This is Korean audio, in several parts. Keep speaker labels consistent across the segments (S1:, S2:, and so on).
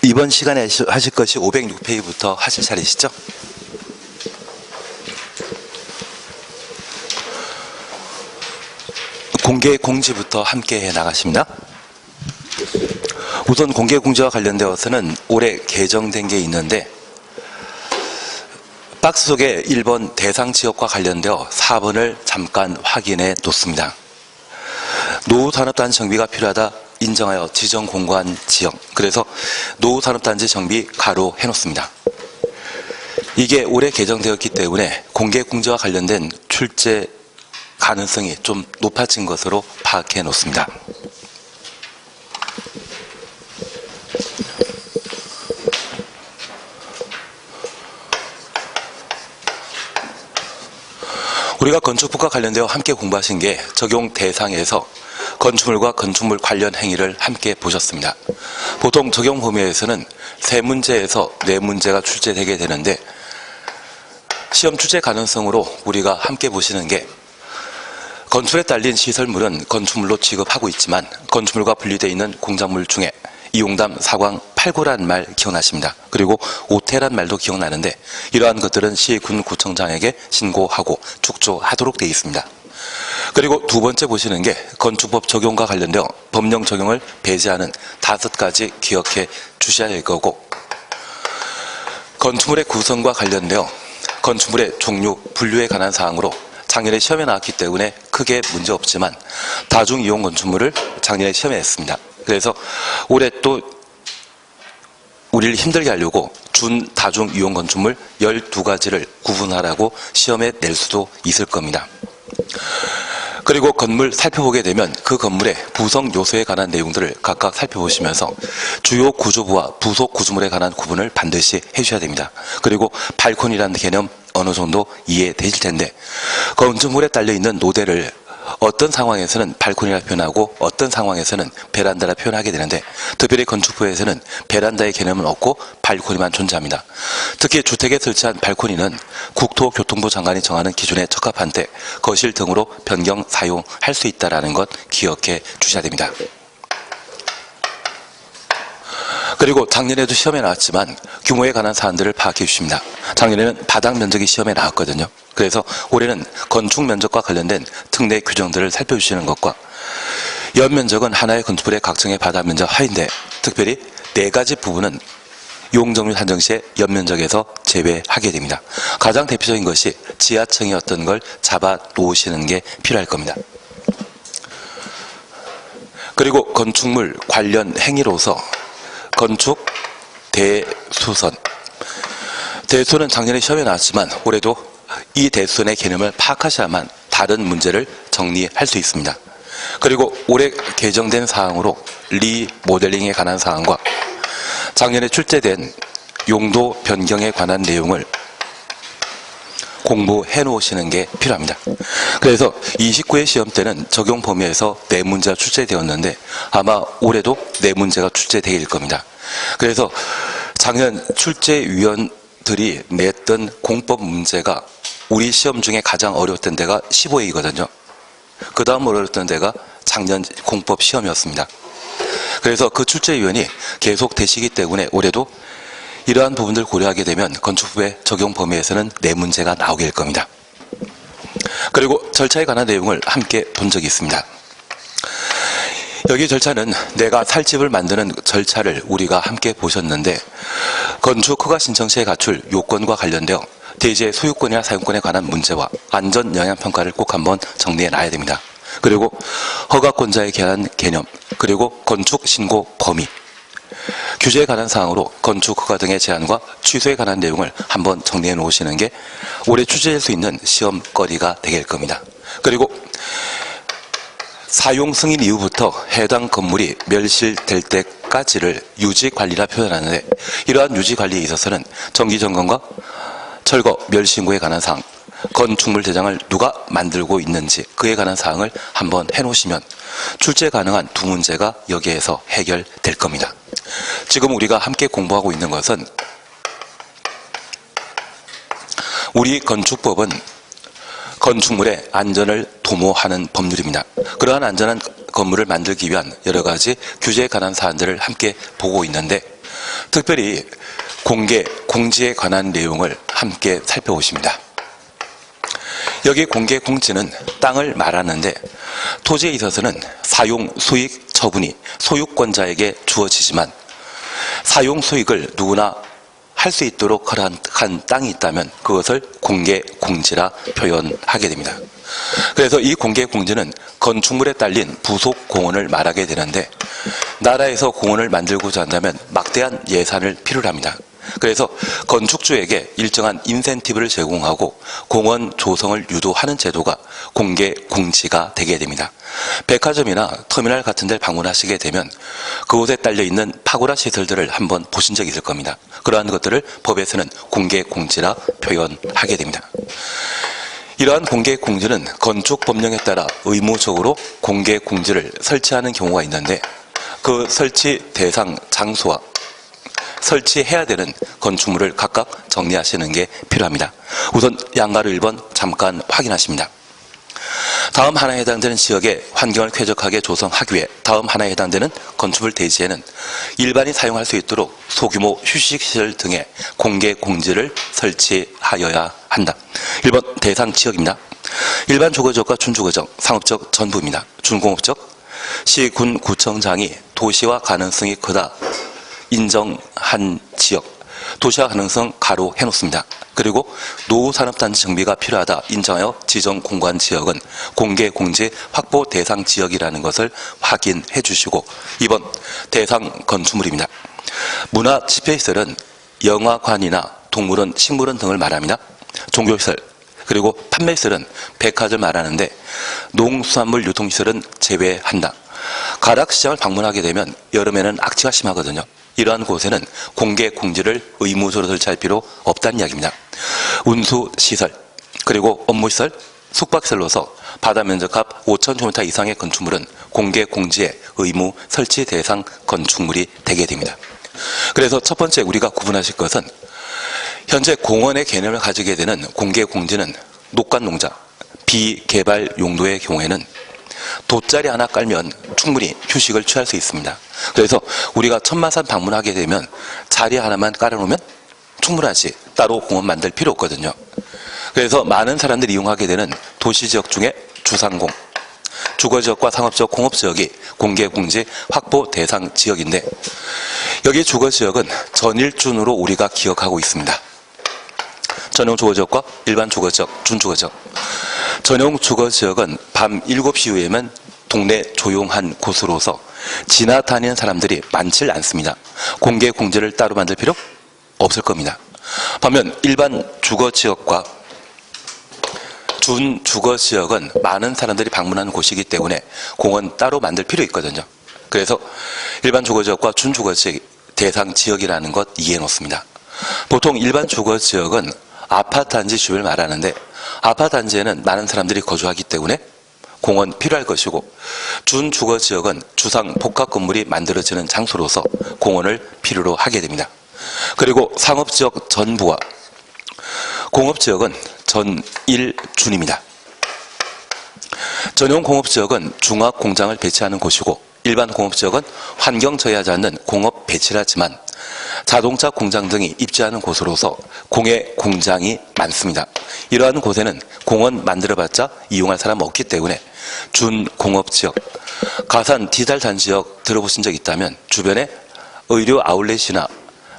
S1: 이번 시간에 하실 것이 506페이지부터 하실 차례시죠? 공개 공지부터 함께 해 나가십니다. 우선 공개 공지와 관련되어서는 올해 개정된 게 있는데 박스 속에 1번 대상 지역과 관련되어 4번을 잠깐 확인해 놓습니다. 노후산업단지 정비가 필요하다 인정하여 지정 공고한 지역, 그래서 노후산업단지 정비 가로 해놓습니다. 이게 올해 개정되었기 때문에 공개 공지와 관련된 출제 가능성이 좀 높아진 것으로 파악해 놓습니다. 우리가 건축법과 관련되어 함께 공부하신 게 적용 대상에서 건축물과 건축물 관련 행위를 함께 보셨습니다. 보통 적용 범위에서는 3문제에서 4문제가 출제되게 되는데 시험 출제 가능성으로 우리가 함께 보시는 게 건축에 딸린 시설물은 건축물로 취급하고 있지만 건축물과 분리되어 있는 공작물 중에 이용담, 사광, 팔구란 말 기억나십니다. 그리고 오태란 말도 기억나는데 이러한 것들은 시군구청장에게 신고하고 축조하도록 되어 있습니다. 그리고 두 번째 보시는 게 건축법 적용과 관련되어 법령 적용을 배제하는 5가지 기억해 주셔야 할 거고, 건축물의 구성과 관련되어 건축물의 종류, 분류에 관한 사항으로 작년에 시험에 나왔기 때문에 크게 문제 없지만 다중이용 건축물을 작년에 시험에 냈습니다. 그래서 올해 또 우리를 힘들게 하려고 준 다중이용 건축물 12가지를 구분하라고 시험에 낼 수도 있을 겁니다. 그리고 건물 살펴보게 되면 그 건물의 구성 요소에 관한 내용들을 각각 살펴보시면서 주요 구조부와 부속 구조물에 관한 구분을 반드시 해주셔야 됩니다. 그리고 발코니라는 개념 어느 정도 이해되실 텐데 건축물에 딸려있는 노대를 어떤 상황에서는 발코니라 표현하고 어떤 상황에서는 베란다라 표현하게 되는데 특별히 건축부에서는 베란다의 개념은 없고 발코니만 존재합니다. 특히 주택에 설치한 발코니는 국토교통부 장관이 정하는 기준에 적합한 때 거실 등으로 변경 사용할 수 있다는 것 기억해 주셔야 됩니다. 그리고 작년에도 시험에 나왔지만 규모에 관한 사안들을 파악해 주십니다. 작년에는 바닥 면적이 시험에 나왔거든요. 그래서 올해는 건축 면적과 관련된 특례 규정들을 살펴주시는 것과 연면적은 하나의 건축물의 각정의 바닥 면적 하인데 특별히 4가지 부분은 용적률 산정 시에 연면적에서 제외하게 됩니다. 가장 대표적인 것이 지하층이 어떤 걸 잡아 놓으시는 게 필요할 겁니다. 그리고 건축물 관련 행위로서 건축 대수선. 대수는 작년에 시험에 나왔지만 올해도 이 대수선의 개념을 파악하셔야만 다른 문제를 정리할 수 있습니다. 그리고 올해 개정된 사항으로 리모델링에 관한 사항과 작년에 출제된 용도 변경에 관한 내용을 공부해 놓으시는 게 필요합니다. 그래서 29회 시험 때는 적용 범위에서 4문제가 출제되었는데 아마 올해도 4문제가 출제될 겁니다. 그래서 작년 출제위원들이 냈던 공법 문제가 우리 시험 중에 가장 어려웠던 데가 15회이거든요. 그 다음 어려웠던 데가 작년 공법 시험이었습니다. 그래서 그 출제위원이 계속 되시기 때문에 올해도 이러한 부분들 고려하게 되면 건축법의 적용 범위에서는 4문제가 나오게 될 겁니다. 그리고 절차에 관한 내용을 함께 본 적이 있습니다. 여기 절차는 내가 살 집을 만드는 절차를 우리가 함께 보셨는데 건축 허가 신청 시에 갖출 요건과 관련되어 대지의 소유권이나 사용권에 관한 문제와 안전 영향 평가를 꼭 한번 정리해 놔야 됩니다. 그리고 허가권자에 관한 개념, 그리고 건축 신고 범위, 규제에 관한 사항으로 건축 허가 등의 제한과 취소에 관한 내용을 한번 정리해 놓으시는 게 올해 출제할 수 있는 시험거리가 되게 될 겁니다. 그리고 사용 승인 이후부터 해당 건물이 멸실될 때까지를 유지관리라 표현하는데 이러한 유지관리에 있어서는 정기점검과 철거, 멸신고에 관한 사항, 건축물 대장을 누가 만들고 있는지 그에 관한 사항을 한번 해놓으시면 출제 가능한 2문제가 여기에서 해결될 겁니다. 지금 우리가 함께 공부하고 있는 것은 우리 건축법은 건축물의 안전을 도모하는 법률입니다. 그러한 안전한 건물을 만들기 위한 여러 가지 규제에 관한 사안들을 함께 보고 있는데 특별히 공개, 공지에 관한 내용을 함께 살펴보십니다. 여기 공개, 공지는 땅을 말하는데 토지에 있어서는 사용, 수익, 처분이 소유권자에게 주어지지만 사용, 수익을 누구나 할 수 있도록 허락한 땅이 있다면 그것을 공개, 공지라 표현하게 됩니다. 그래서 이 공개, 공지는 건축물에 딸린 부속 공원을 말하게 되는데 나라에서 공원을 만들고자 한다면 막대한 예산을 필요로 합니다. 그래서 건축주에게 일정한 인센티브를 제공하고 공원 조성을 유도하는 제도가 공개, 공지가 되게 됩니다. 백화점이나 터미널 같은 데를 방문하시게 되면 그곳에 딸려있는 파고라 시설들을 한번 보신 적이 있을 겁니다. 그러한 것들을 법에서는 공개, 공지라 표현하게 됩니다. 이러한 공개, 공지는 건축 법령에 따라 의무적으로 공개, 공지를 설치하는 경우가 있는데 그 설치 대상 장소와 설치해야 되는 건축물을 각각 정리하시는 게 필요합니다. 우선 양가로 1번 잠깐 확인하십니다. 다음 하나에 해당되는 지역의 환경을 쾌적하게 조성하기 위해 다음 하나에 해당되는 건축물 대지에는 일반이 사용할 수 있도록 소규모 휴식시설 등의 공개 공지를 설치하여야 한다. 1번 대상 지역입니다. 일반 주거지역과 준주거지역, 상업지역 전부입니다. 준공업지역, 시, 군, 구청장이 도시화 가능성이 크다 인정한 지역, 도시화 가능성 가로 해놓습니다. 그리고 노후산업단지 정비가 필요하다 인정하여 지정 공간 지역은 공개 공지 확보 대상 지역이라는 것을 확인해 주시고 2번 대상 건축물입니다. 문화 집회시설은 영화관이나 동물원, 식물원 등을 말합니다. 종교시설, 그리고 판매시설은 백화점을 말하는데 농수산물 유통시설은 제외한다. 가락시장을 방문하게 되면 여름에는 악취가 심하거든요. 이러한 곳에는 공개 공지를 의무적으로 설치할 필요 없다는 이야기입니다. 운수시설, 그리고 업무시설, 숙박시설로서 바다 면적합 5,000제곱미터 이상의 건축물은 공개 공지의 의무 설치 대상 건축물이 되게 됩니다. 그래서 첫 번째 우리가 구분하실 것은 현재 공원의 개념을 가지게 되는 공개 공지는 녹간농장, 비개발 용도의 경우에는 돗자리 하나 깔면 충분히 휴식을 취할 수 있습니다. 그래서 우리가 천마산 방문하게 되면 자리 하나만 깔아놓으면 충분하지 따로 공원 만들 필요 없거든요. 그래서 많은 사람들이 이용하게 되는 도시지역 중에 주상공, 주거지역과 상업지역, 공업지역이 공개공지 확보 대상 지역인데 여기 주거지역은 전일준으로 우리가 기억하고 있습니다. 전용 주거지역과 일반 주거지역, 준주거지역. 전용 주거지역은 밤 7시 이후에는 동네 조용한 곳으로서 지나다니는 사람들이 많지 않습니다. 공개 공지를 따로 만들 필요 없을 겁니다. 반면 일반 주거지역과 준주거지역은 많은 사람들이 방문하는 곳이기 때문에 공원 따로 만들 필요 있거든요. 그래서 일반 주거지역과 준주거지역 대상 지역이라는 것 이해해 놓습니다. 보통 일반 주거지역은 아파트 단지 주변을 말하는데 아파트 단지에는 많은 사람들이 거주하기 때문에 공원 필요할 것이고 준주거지역은 주상 복합 건물이 만들어지는 장소로서 공원을 필요로 하게 됩니다. 그리고 상업지역 전부와 공업지역은 전일준입니다. 전용 공업지역은 중화공장을 배치하는 곳이고 일반 공업지역은 환경 저해하지 않는 공업 배치를 하지만 자동차 공장 등이 입지하는 곳으로서 공해 공장이 많습니다. 이러한 곳에는 공원 만들어봤자 이용할 사람 없기 때문에 준공업지역, 가산 디지털 단지역 들어보신 적 있다면 주변에 의료 아울렛이나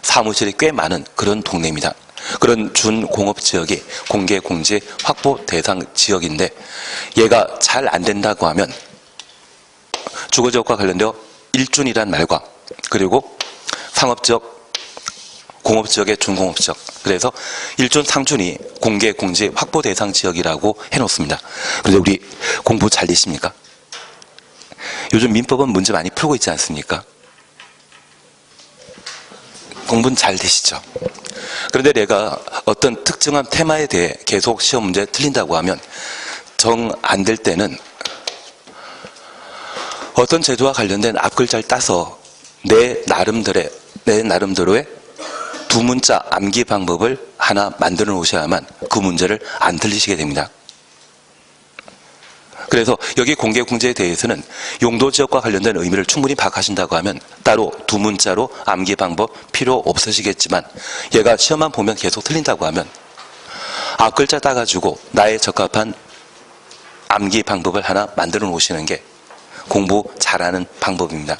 S1: 사무실이 꽤 많은 그런 동네입니다. 그런 준공업지역이 공개공지 확보 대상 지역인데 얘가 잘 안 된다고 하면 주거지역과 관련되어 일준이란 말과 그리고 상업지역, 공업지역의 준공업지역, 그래서 일준 상준이 공개공지 확보 대상 지역이라고 해놓습니다. 그래서 우리 공부 잘 되십니까? 요즘 민법은 문제 많이 풀고 있지 않습니까? 공부는 잘 되시죠? 그런데 내가 어떤 특정한 테마에 대해 계속 시험 문제 틀린다고 하면 정 안 될 때는 어떤 제도와 관련된 앞글자를 따서 내 나름대로의 두 문자 암기 방법을 하나 만들어 놓으셔야만 그 문제를 안 틀리시게 됩니다. 그래서 여기 공개공제에 대해서는 용도지역과 관련된 의미를 충분히 파악하신다고 하면 따로 두 문자로 암기 방법 필요 없으시겠지만, 얘가 시험만 보면 계속 틀린다고 하면 앞글자 따가지고 나에 적합한 암기 방법을 하나 만들어 놓으시는 게 공부 잘하는 방법입니다.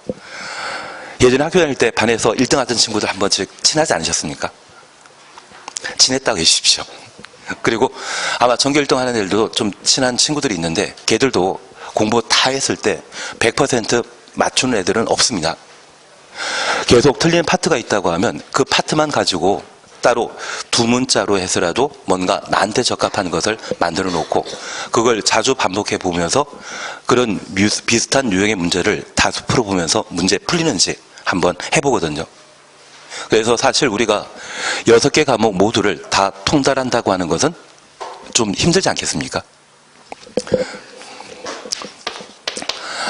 S1: 예전에 학교 다닐 때 반에서 1등 하던 친구들 한 번씩 친하지 않으셨습니까? 친했다고 해주십시오. 그리고 아마 전교 1등 하는 애들도 좀 친한 친구들이 있는데, 걔들도 공부 다 했을 때 100% 맞추는 애들은 없습니다. 계속 틀린 파트가 있다고 하면 그 파트만 가지고 따로 두 문자로 해서라도 뭔가 나한테 적합한 것을 만들어 놓고 그걸 자주 반복해 보면서 그런 비슷한 유형의 문제를 다수 풀어보면서 문제 풀리는지 한번 해보거든요. 그래서 사실 우리가 6개 과목 모두를 다 통달한다고 하는 것은 좀 힘들지 않겠습니까?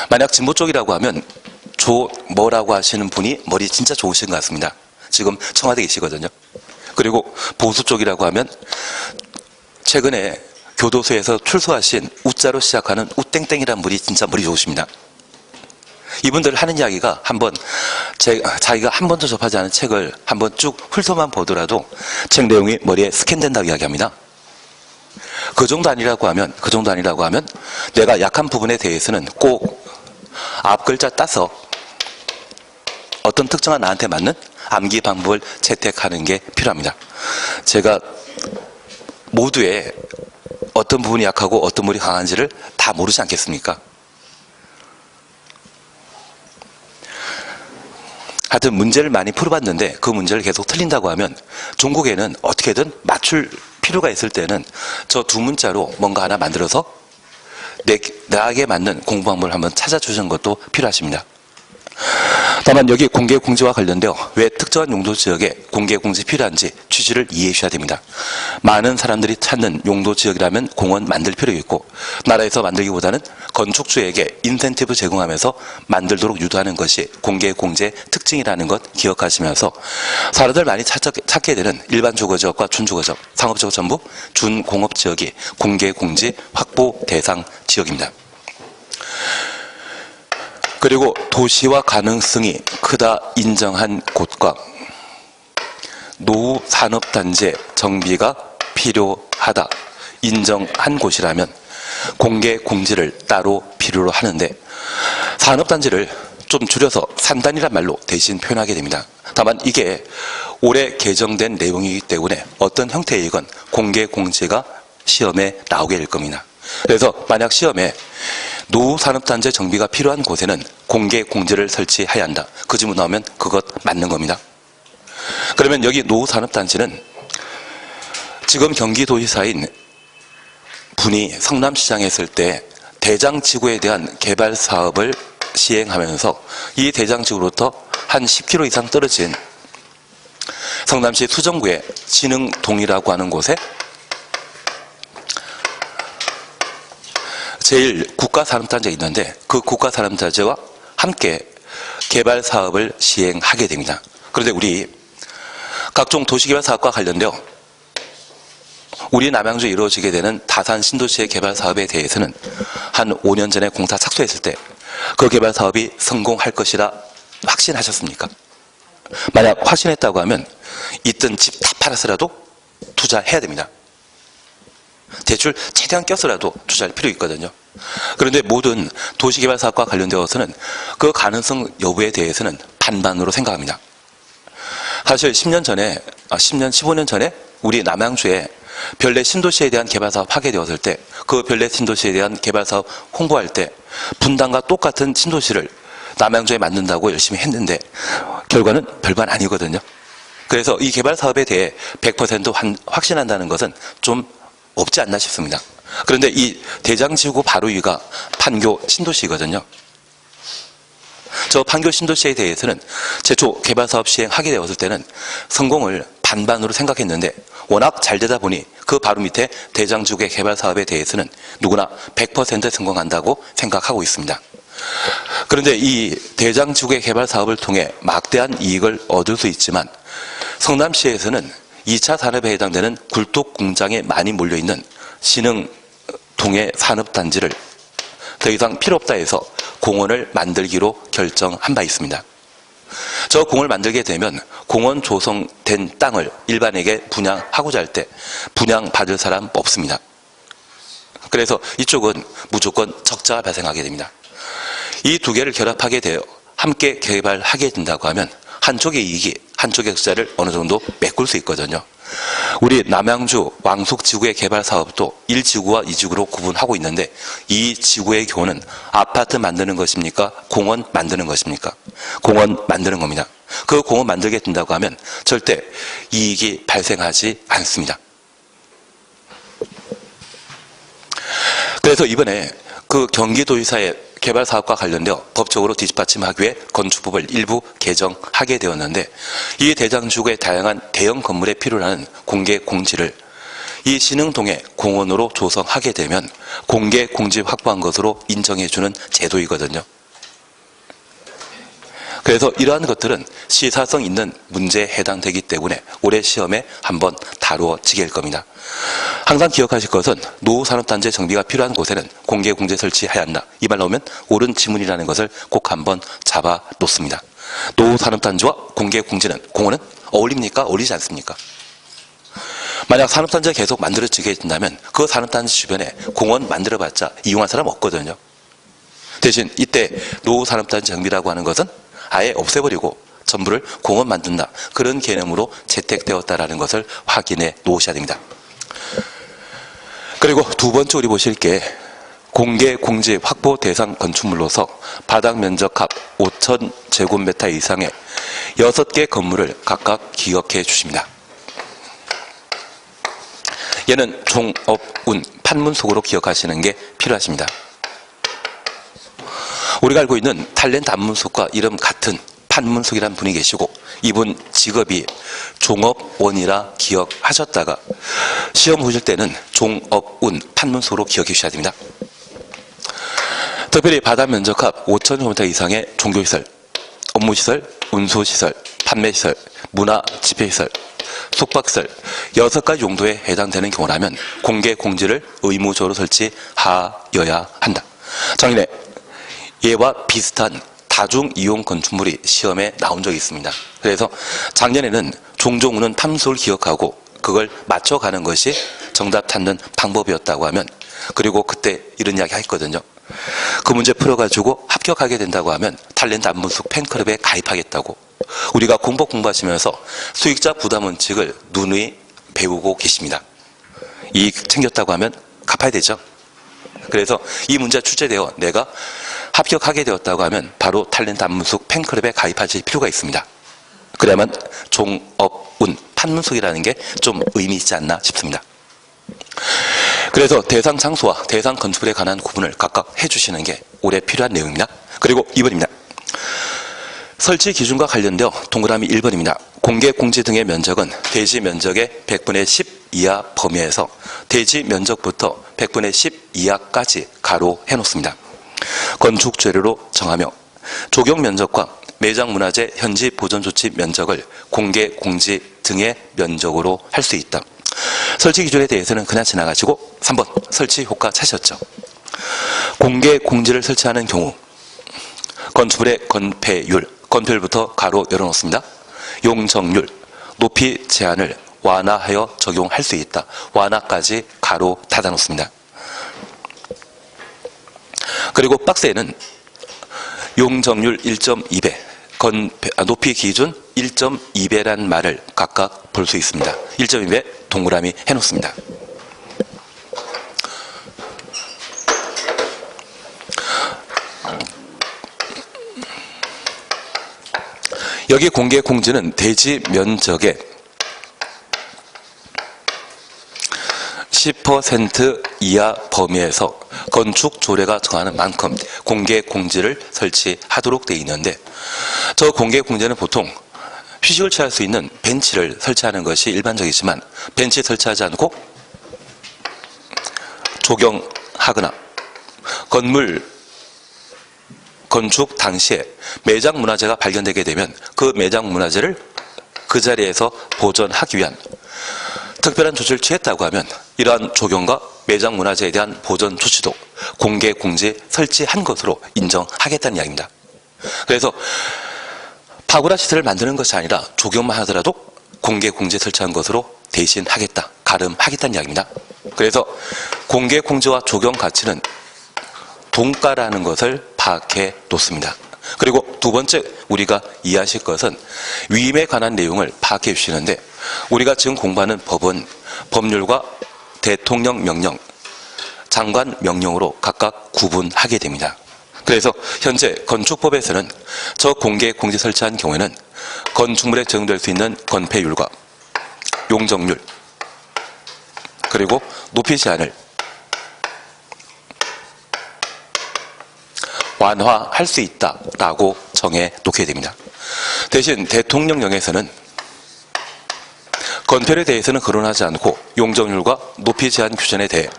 S1: 만약 진보 쪽이라고 하면 뭐라고 하시는 분이 머리 진짜 좋으신 것 같습니다. 지금 청와대에 계시거든요. 그리고 보수 쪽이라고 하면 최근에 교도소에서 출소하신 우자로 시작하는 우땡땡이라는 분이 진짜 머리 좋으십니다. 이분들 하는 이야기가 자기가 한 번도 접하지 않은 책을 한번 쭉 훑어만 보더라도 책 내용이 머리에 스캔된다고 이야기합니다. 그 정도 아니라고 하면 내가 약한 부분에 대해서는 꼭 앞글자 따서 어떤 특정한 나한테 맞는 암기 방법을 채택하는 게 필요합니다. 제가 모두의 어떤 부분이 약하고 어떤 부분이 강한지를 다 모르지 않겠습니까? 하여튼 문제를 많이 풀어봤는데 그 문제를 계속 틀린다고 하면 종국에는 어떻게든 맞출 필요가 있을 때는 저 두 문자로 뭔가 하나 만들어서 나에게 맞는 공부 방법을 한번 찾아주시는 것도 필요하십니다. 다만 여기 공개공지와 관련되어 왜 특정한 용도 지역에 공개공지 필요한지 취지를 이해해 주셔야 됩니다. 많은 사람들이 찾는 용도 지역이라면 공원 만들 필요가 있고, 나라에서 만들기보다는 건축주에게 인센티브 제공하면서 만들도록 유도하는 것이 공개공지의 특징이라는 것 기억하시면서 사람들 많이 찾게 되는 일반 주거지역과 준주거지역, 상업지역 전부 준공업지역이 공개공지 확보 대상 지역입니다. 그리고 도시화 가능성이 크다 인정한 곳과 노후 산업단지 정비가 필요하다 인정한 곳이라면 공개 공지를 따로 필요로 하는데, 산업단지를 좀 줄여서 산단이란 말로 대신 표현하게 됩니다. 다만 이게 올해 개정된 내용이기 때문에 어떤 형태이건 공개 공지가 시험에 나오게 될 겁니다. 그래서 만약 시험에 노후산업단지 정비가 필요한 곳에는 공개 공지를 설치해야 한다, 그 질문 나오면 그것 맞는 겁니다. 그러면 여기 노후산업단지는 지금 경기도지사인 분이 성남시장에 있을 때 대장지구에 대한 개발 사업을 시행하면서 이 대장지구로부터 한 10km 이상 떨어진 성남시 수정구의 진흥동이라고 하는 곳에 제일 국가산업단지가 있는데 그 국가산업단지와 함께 개발 사업을 시행하게 됩니다. 그런데 우리 각종 도시개발 사업과 관련되어 우리 남양주에 이루어지게 되는 다산 신도시의 개발 사업에 대해서는 한 5년 전에 공사 착수했을 때 그 개발 사업이 성공할 것이라 확신하셨습니까? 만약 확신했다고 하면 있던 집 다 팔아서라도 투자해야 됩니다. 대출 최대한 껴서라도 투자할 필요 있거든요. 그런데 모든 도시개발 사업과 관련되어서는 그 가능성 여부에 대해서는 반반으로 생각합니다. 사실 15년 전에 우리 남양주에 별내 신도시에 대한 개발 사업 하게 되었을 때 그 별내 신도시에 대한 개발 사업 홍보할 때 분당과 똑같은 신도시를 남양주에 만든다고 열심히 했는데 결과는 별반 아니거든요. 그래서 이 개발 사업에 대해 100% 확신한다는 것은 좀 없지 않나 싶습니다. 그런데 이 대장지구 바로 위가 판교 신도시거든요. 저 판교 신도시에 대해서는 최초 개발 사업 시행하게 되었을 때는 성공을 반반으로 생각했는데 워낙 잘 되다 보니 그 바로 밑에 대장지구의 개발 사업에 대해서는 누구나 100% 성공한다고 생각하고 있습니다. 그런데 이 대장지구의 개발 사업을 통해 막대한 이익을 얻을 수 있지만 성남시에서는 2차 산업에 해당되는 굴뚝 공장에 많이 몰려있는 신흥동의 산업단지를 더 이상 필요 없다 해서 공원을 만들기로 결정한 바 있습니다. 저 공원을 만들게 되면 공원 조성된 땅을 일반에게 분양하고자 할 때 분양받을 사람 없습니다. 그래서 이쪽은 무조건 적자가 발생하게 됩니다. 이 두 개를 결합하게 되어 함께 개발하게 된다고 하면 한쪽의 이익이 한쪽의 적자를 어느 정도 메꿀 수 있거든요. 우리 남양주 왕숙지구의 개발 사업도 1지구와 2지구로 구분하고 있는데 이 지구의 경우는 아파트 만드는 것입니까? 공원 만드는 것입니까? 공원 만드는 겁니다. 그 공원 만들게 된다고 하면 절대 이익이 발생하지 않습니다. 그래서 이번에 그 경기도지사의 개발 사업과 관련되어 법적으로 뒷받침하기 위해 건축법을 일부 개정하게 되었는데 이 대장주구의 다양한 대형 건물에 필요로 하는 공개 공지를 이 신흥동의 공원으로 조성하게 되면 공개 공지 확보한 것으로 인정해주는 제도이거든요. 그래서 이러한 것들은 시사성 있는 문제에 해당되기 때문에 올해 시험에 한번 다루어지게 될 겁니다. 항상 기억하실 것은 노후산업단지 정비가 필요한 곳에는 공개공지 설치해야 한다. 이 말 나오면 옳은 지문이라는 것을 꼭 한번 잡아 놓습니다. 노후산업단지와 공개공지는 공원은 어울립니까? 어울리지 않습니까? 만약 산업단지가 계속 만들어지게 된다면 그 산업단지 주변에 공원 만들어봤자 이용할 사람 없거든요. 대신 이때 노후산업단지 정비라고 하는 것은 아예 없애버리고 전부를 공원 만든다. 그런 개념으로 채택되었다는 것을 확인해 놓으셔야 됩니다. 그리고 두 번째 우리 보실 게 공개 공지 확보 대상 건축물로서 바닥 면적합 5,000제곱미터 이상의 6개 건물을 각각 기억해 주십니다. 얘는 종업운 판문 속으로 기억하시는 게 필요하십니다. 우리가 알고 있는 탤런트 안문숙과 이름 같은 판문숙이라는 분이 계시고 이분 직업이 종업원이라 기억하셨다가 시험 보실 때는 종업운 판문숙으로 기억해 주셔야 됩니다. 특별히 바닥 면적합 5,000제곱미터 이상의 종교시설, 업무시설, 운수시설, 판매시설, 문화 집회시설, 숙박시설 6가지 용도에 해당되는 경우라면 공개 공지를 의무적으로 설치하여야 한다. 작년에 얘와 비슷한 다중이용 건축물이 시험에 나온 적이 있습니다. 그래서 작년에는 종종 오는 탐수를 기억하고 그걸 맞춰가는 것이 정답 찾는 방법이었다고 하면 그리고 그때 이런 이야기 했거든요. 그 문제 풀어가지고 합격하게 된다고 하면 탤런트 안문숙 팬클럽에 가입하겠다고 우리가 공부하시면서 수익자 부담원칙을 누누이 배우고 계십니다. 이익 챙겼다고 하면 갚아야 되죠. 그래서 이 문제 출제되어 내가 합격하게 되었다고 하면 바로 탤런트 안문숙 팬클럽에 가입하실 필요가 있습니다. 그래야만 종업운 판문숙이라는 게 좀 의미 있지 않나 싶습니다. 그래서 대상 장소와 대상 건축물에 관한 구분을 각각 해주시는 게 올해 필요한 내용입니다. 그리고 2번입니다. 설치 기준과 관련되어 동그라미 1번입니다. 공개 공지 등의 면적은 대지 면적의 100분의 10 이하 범위에서 대지 면적부터 100분의 10 이하까지 가로 해놓습니다. 건축 재료로 정하며 조경 면적과 매장 문화재 현지 보존 조치 면적을 공개 공지 등의 면적으로 할 수 있다. 설치 기준에 대해서는 그냥 지나가시고 3번 설치 효과 찾으셨죠. 공개 공지를 설치하는 경우 건축물의 건폐율, 건폐율부터 가로 열어놓습니다. 용적률, 높이 제한을 완화하여 적용할 수 있다. 완화까지 가로 닫아놓습니다. 그리고 박스에는 용적률 1.2배, 높이 기준 1.2배란 말을 각각 볼 수 있습니다. 1.2배 동그라미 해놓습니다. 여기 공개 공지는 대지 면적의 10% 이하 범위에서 건축 조례가 정하는 만큼 공개 공지를 설치하도록 되어 있는데 저 공개 공지는 보통 휴식을 취할 수 있는 벤치를 설치하는 것이 일반적이지만 벤치 설치하지 않고 조경하거나 건축 당시에 매장 문화재가 발견되게 되면 그 매장 문화재를 그 자리에서 보존하기 위한 특별한 조치를 취했다고 하면 이러한 조경과 매장 문화재에 대한 보존 조치도 공개 공지 설치한 것으로 인정하겠다는 이야기입니다. 그래서 파고라 시설을 만드는 것이 아니라 조경만 하더라도 공개 공지 설치한 것으로 대신하겠다, 가름하겠다는 이야기입니다. 그래서 공개 공지와 조경 가치는 동가라는 것을 파악해 놓습니다. 그리고 두 번째 우리가 이해하실 것은 위임에 관한 내용을 파악해 주시는데, 우리가 지금 공부하는 법은 법률과 대통령 명령, 장관 명령으로 각각 구분하게 됩니다. 그래서 현재 건축법에서는 저 공개 공지 설치한 경우에는 건축물에 적용될 수 있는 건폐율과 용적률, 그리고 높이 제한을 완화할 수 있다라고 정해 놓게 됩니다. 대신 대통령령에서는 건폐율에 대해서는 거론하지 않고 용적률과 높이 제한 규정에 대해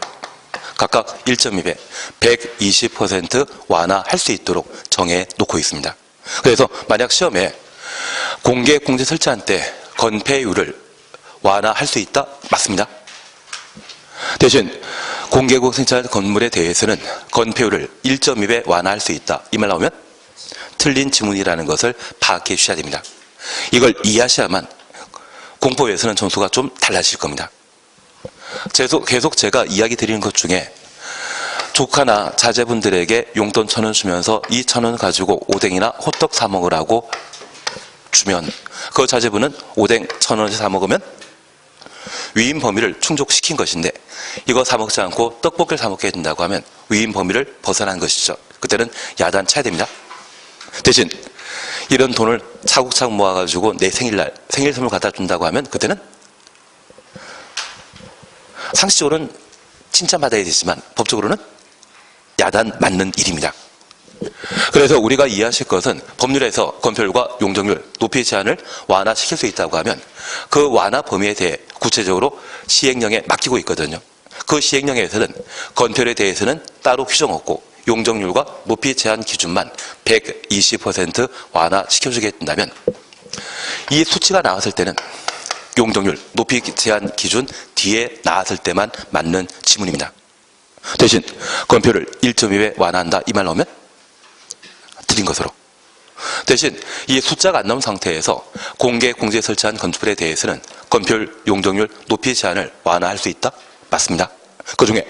S1: 각각 1.2배, 120% 완화할 수 있도록 정해 놓고 있습니다. 그래서 만약 시험에 공개 공지 설치한 때 건폐율을 완화할 수 있다? 맞습니다. 대신 공개 공지 설치한 건물에 대해서는 건폐율을 1.2배 완화할 수 있다. 이 말 나오면 틀린 지문이라는 것을 파악해 주셔야 됩니다. 이걸 이해하셔야만 공법에서는 점수가 좀 달라질 겁니다. 계속 제가 이야기 드리는 것 중에 조카나 자제분들에게 용돈 1,000원 주면서 이 1,000원 가지고 오뎅이나 호떡 사 먹으라고 주면 그 자제분은 오뎅 1,000원을 사 먹으면 위임 범위를 충족시킨 것인데, 이거 사 먹지 않고 떡볶이를 사 먹게 된다고 하면 위임 범위를 벗어난 것이죠. 그때는 야단 쳐야 됩니다. 대신 이런 돈을 차곡차곡 모아가지고 내 생일날 생일 선물 갖다 준다고 하면 그때는 상식적으로는 칭찬받아야 되지만 법적으로는 야단 맞는 일입니다. 그래서 우리가 이해하실 것은 법률에서 건폐율과 용적률, 높이 제한을 완화시킬 수 있다고 하면 그 완화 범위에 대해 구체적으로 시행령에 맡기고 있거든요. 그 시행령에서는 건폐율에 대해서는 따로 규정 없고 용적률과 높이 제한 기준만 120% 완화시켜주게 된다면, 이 수치가 나왔을 때는 용적률, 높이 제한 기준 뒤에 나왔을 때만 맞는 지문입니다. 대신 건폐율을 1.2배 완화한다 이 말 나오면 틀린 것으로. 대신 이 숫자가 안 나온 상태에서 공개 공지에 설치한 건축물에 대해서는 건폐율, 용적률, 높이 제한을 완화할 수 있다? 맞습니다. 그 중에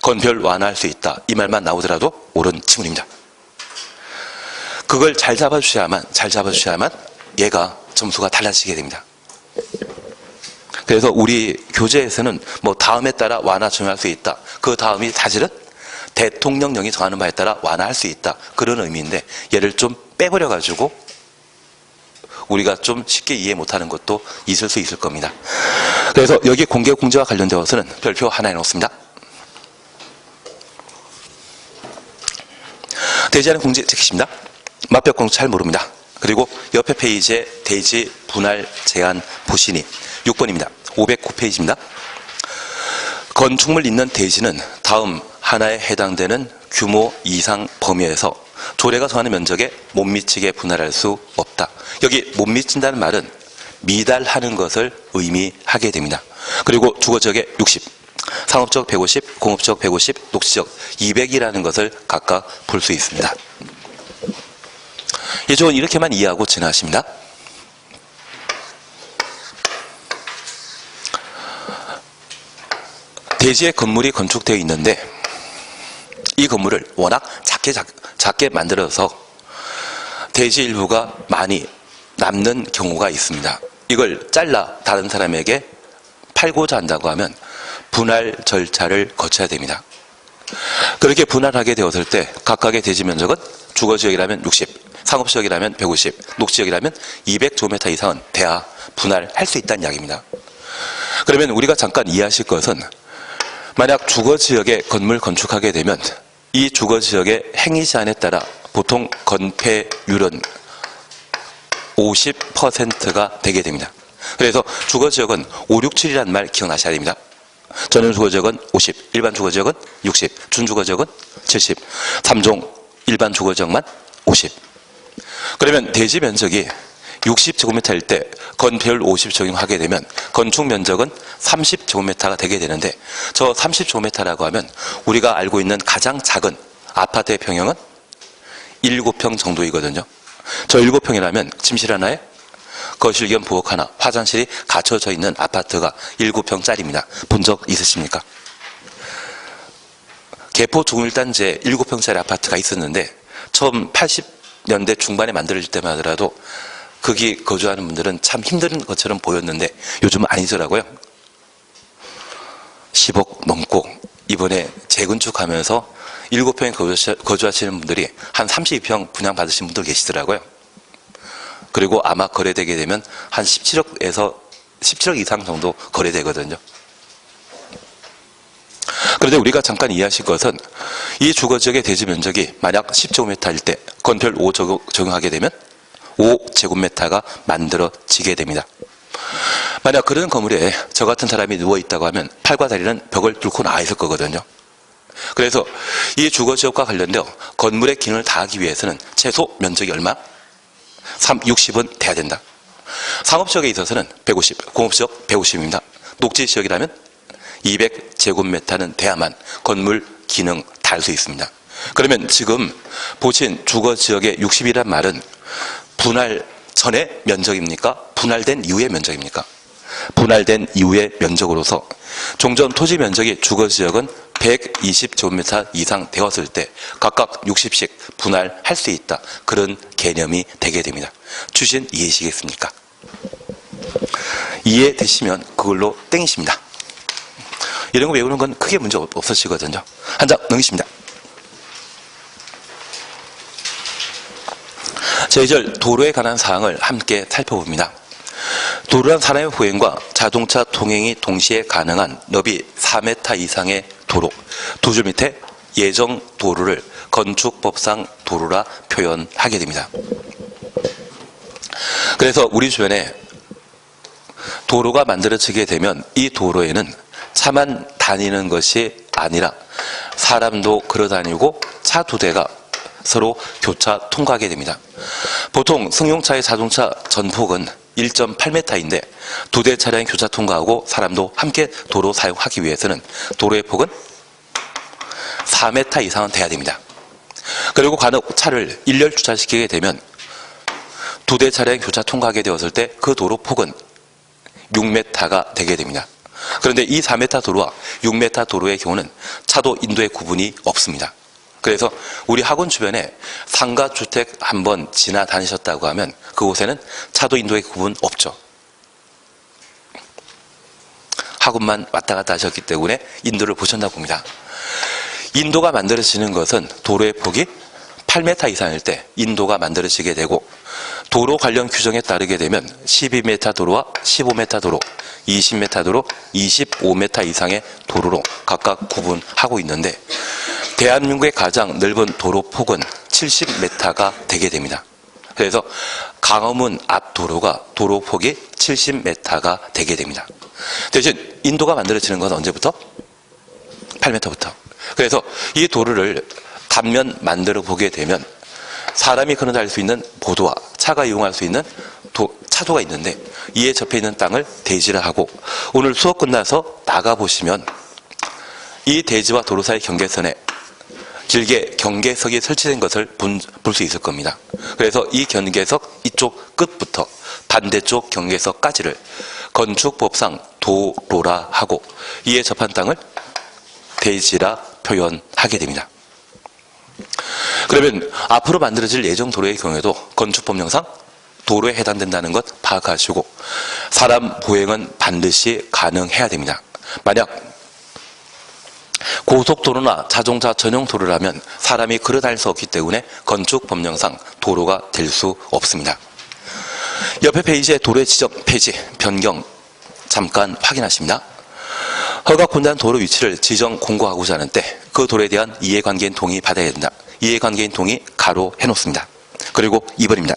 S1: 건폐율 완화할 수 있다 이 말만 나오더라도 옳은 지문입니다. 그걸 잘 잡아주셔야만 얘가 점수가 달라지게 됩니다. 그래서 우리 교재에서는 뭐 다음에 따라 완화 정할 수 있다, 그 다음이 사실은 대통령령이 정하는 바에 따라 완화할 수 있다, 그런 의미인데 얘를 좀 빼버려 가지고 우리가 좀 쉽게 이해 못하는 것도 있을 수 있을 겁니다. 그래서 여기 공개 공지와 관련되어서는 별표 하나 해놓습니다. 대지하는 공지 체크십니다. 맛벽 공지 잘 모릅니다. 그리고 옆에 페이지에 대지 분할 제한 보시니 6번입니다. 509페이지입니다. 건축물 있는 대지는 다음 하나에 해당되는 규모 이상 범위에서 조례가 정하는 면적에 못 미치게 분할할 수 없다. 여기 못 미친다는 말은 미달하는 것을 의미하게 됩니다. 그리고 주거지역에 60, 상업지역 150, 공업지역 150, 녹지지역 200이라는 것을 각각 볼 수 있습니다. 이쪽은 이렇게만 이해하고 지나십니다. 대지에 건물이 건축되어 있는데 이 건물을 워낙 작게 만들어서 대지 일부가 많이 남는 경우가 있습니다. 이걸 잘라 다른 사람에게 팔고자 한다고 하면 분할 절차를 거쳐야 됩니다. 그렇게 분할하게 되었을 때 각각의 대지 면적은 주거지역이라면 60, 상업지역이라면 150, 녹지역이라면 200제곱미터 이상은 돼야 분할할 수 있다는 이야기입니다. 그러면 우리가 잠깐 이해하실 것은, 만약 주거지역에 건물 건축하게 되면 이 주거지역의 행위 제한에 따라 보통 건폐율은 50%가 되게 됩니다. 그래서 주거지역은 567이라는 말 기억나셔야 됩니다. 전용 주거지역은 50, 일반 주거지역은 60, 준주거지역은 70, 3종 일반 주거지역만 50. 그러면 대지 면적이 60제곱미터일 때 건폐율 50 적용하게 되면 건축 면적은 30제곱미터가 되게 되는데, 저 30제곱미터라고 하면 우리가 알고 있는 가장 작은 아파트의 평형은 7평 정도이거든요. 저 7평이라면 침실 하나에 거실 겸 부엌 하나, 화장실이 갖춰져 있는 아파트가 7평짜리입니다. 본 적 있으십니까? 개포 중일단지에 7평짜리 아파트가 있었는데 처음 80년대 중반에 만들어질 때만 하더라도 거기 거주하는 분들은 참 힘든 것처럼 보였는데 요즘은 아니더라고요. 10억 넘고 이번에 재건축하면서 7평에 거주하시는 분들이 한 32평 분양받으신 분들 계시더라고요. 그리고 아마 거래되게 되면 한 17억 이상 정도 거래되거든요. 그런데 우리가 잠깐 이해하실 것은 이 주거지역의 대지 면적이 만약 10제곱미터일 때 건폐율 5 적용하게 되면 5제곱미터가 만들어지게 됩니다. 만약 그런 건물에 저 같은 사람이 누워있다고 하면 팔과 다리는 벽을 뚫고 나와 있을 거거든요. 그래서 이 주거지역과 관련되어 건물의 기능을 다하기 위해서는 최소 면적이 얼마? 60은 돼야 된다. 상업지역에 있어서는 150, 공업지역 150입니다. 녹지지역이라면 200제곱미터는 돼야만 건물 기능 다 할 수 있습니다. 그러면 지금 보신 주거지역의 60이란 말은 분할 전의 면적입니까? 분할된 이후의 면적입니까? 분할된 이후의 면적으로서 종전 토지 면적이 주거지역은 120제곱미터 이상 되었을 때 각각 60씩 분할할 수 있다. 그런 개념이 되게 됩니다. 추신 이해하시겠습니까? 이해되시면 그걸로 땡이십니다. 이런 거 외우는 건 크게 문제 없으시거든요. 한 장 넘기십니다. 제2절 도로에 관한 사항을 함께 살펴봅니다. 도로란 사람의 보행과 자동차 통행이 동시에 가능한 너비 4m 이상의 도로, 두 줄 밑에 예정 도로를 건축법상 도로라 표현하게 됩니다. 그래서 우리 주변에 도로가 만들어지게 되면 이 도로에는 차만 다니는 것이 아니라 사람도 걸어다니고 차 두 대가 서로 교차 통과하게 됩니다. 보통 승용차의 자동차 전폭은 1.8m인데 두 대 차량이 교차 통과하고 사람도 함께 도로 사용하기 위해서는 도로의 폭은 4m 이상은 돼야 됩니다. 그리고 간혹 차를 일렬 주차시키게 되면 두 대 차량이 교차 통과하게 되었을 때 그 도로 폭은 6m가 되게 됩니다. 그런데 이 4m 도로와 6m 도로의 경우는 차도 인도의 구분이 없습니다. 그래서 우리 학원 주변에 상가주택 한번 지나다니셨다고 하면 그곳에는 차도 인도의 구분 없죠. 학원만 왔다 갔다 하셨기 때문에 인도를 보셨나 봅니다. 인도가 만들어지는 것은 도로의 폭이 8m 이상일 때 인도가 만들어지게 되고 도로 관련 규정에 따르게 되면 12m 도로와 15m 도로, 20m 도로, 25m 이상의 도로로 각각 구분하고 있는데 대한민국의 가장 넓은 도로 폭은 70m가 되게 됩니다. 그래서 강화문 앞 도로가 도로 폭이 70m가 되게 됩니다. 대신 인도가 만들어지는 건 언제부터? 8m부터. 그래서 이 도로를 단면 만들어 보게 되면 사람이 걸어다닐 수 있는 보도와 차가 이용할 수 있는 차도가 있는데 이에 접해 있는 땅을 대지를 하고 오늘 수업 끝나서 나가보시면 이 대지와 도로 사이 경계선에 길게 경계석이 설치된 것을 볼 수 있을 겁니다. 그래서 이 경계석 이쪽 끝부터 반대쪽 경계석까지를 건축법상 도로라 하고 이에 접한 땅을 대지라 표현하게 됩니다. 그러면 앞으로 만들어질 예정 도로의 경우에도 건축법령상 도로에 해당된다는 것 파악하시고 사람 보행은 반드시 가능해야 됩니다. 만약 고속도로나 자동차 전용 도로라면 사람이 걸어 다닐 수 없기 때문에 건축법령상 도로가 될 수 없습니다. 옆에 페이지에 도로의 지정, 폐지, 변경 잠깐 확인하십니다. 허가권자는 도로 위치를 지정 공고하고자 하는 때 그 도로에 대한 이해관계인 동의 받아야 된다. 이해관계인 동의 가로 해놓습니다. 그리고 2번입니다.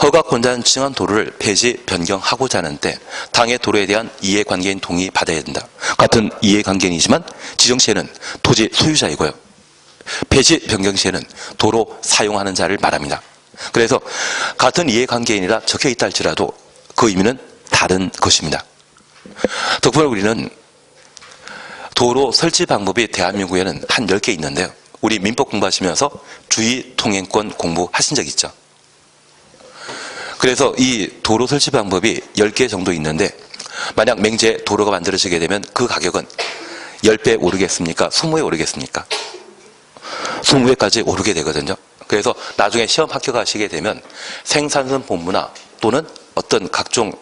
S1: 허가권자는 지정한 도로를 폐지, 변경하고자 하는 때 당해 도로에 대한 이해관계인 동의 받아야 된다. 같은 이해관계인이지만 지정 시에는 토지 소유자이고요. 폐지, 변경 시에는 도로 사용하는 자를 말합니다. 그래서 같은 이해관계인이라 적혀있다 할지라도 그 의미는 다른 것입니다. 덕분에 우리는 도로 설치 방법이 대한민국에는 한 10개 있는데요. 우리 민법 공부하시면서 주의통행권 공부하신 적 있죠? 그래서 이 도로 설치 방법이 10개 정도 있는데 만약 맹지에 도로가 만들어지게 되면 그 가격은 10배 오르겠습니까? 20배 오르겠습니까? 20배까지 오르게 되거든요. 그래서 나중에 시험 합격하시게 되면 생산성 본부나 또는 어떤 각종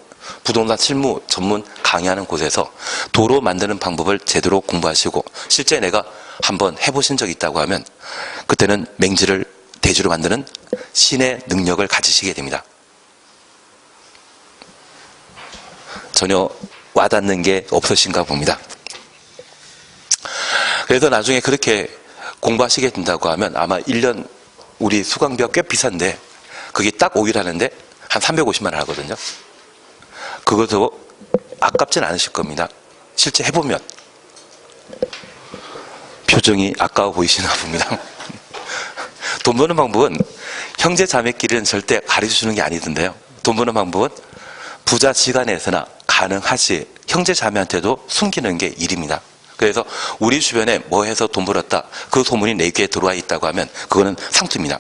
S1: 부동산 실무 전문 강의하는 곳에서 도로 만드는 방법을 제대로 공부하시고 실제 내가 한번 해보신 적이 있다고 하면 그때는 맹지를 대지로 만드는 신의 능력을 가지시게 됩니다. 전혀 와닿는 게 없으신가 봅니다. 그래서 나중에 그렇게 공부하시게 된다고 하면 아마 1년 우리 수강비가 꽤 비싼데 그게 딱 5일 하는데 한 350만 원 하거든요. 그것도 아깝진 않으실 겁니다. 실제 해보면 표정이 아까워 보이시나 봅니다. 돈 버는 방법은 형제 자매끼리는 절대 가르쳐주는 게 아니던데요. 돈 버는 방법은 부자 지간에서나 가능하지 형제 자매한테도 숨기는 게 일입니다. 그래서 우리 주변에 뭐 해서 돈 벌었다 그 소문이 내 귀에 들어와 있다고 하면 그거는 상투입니다.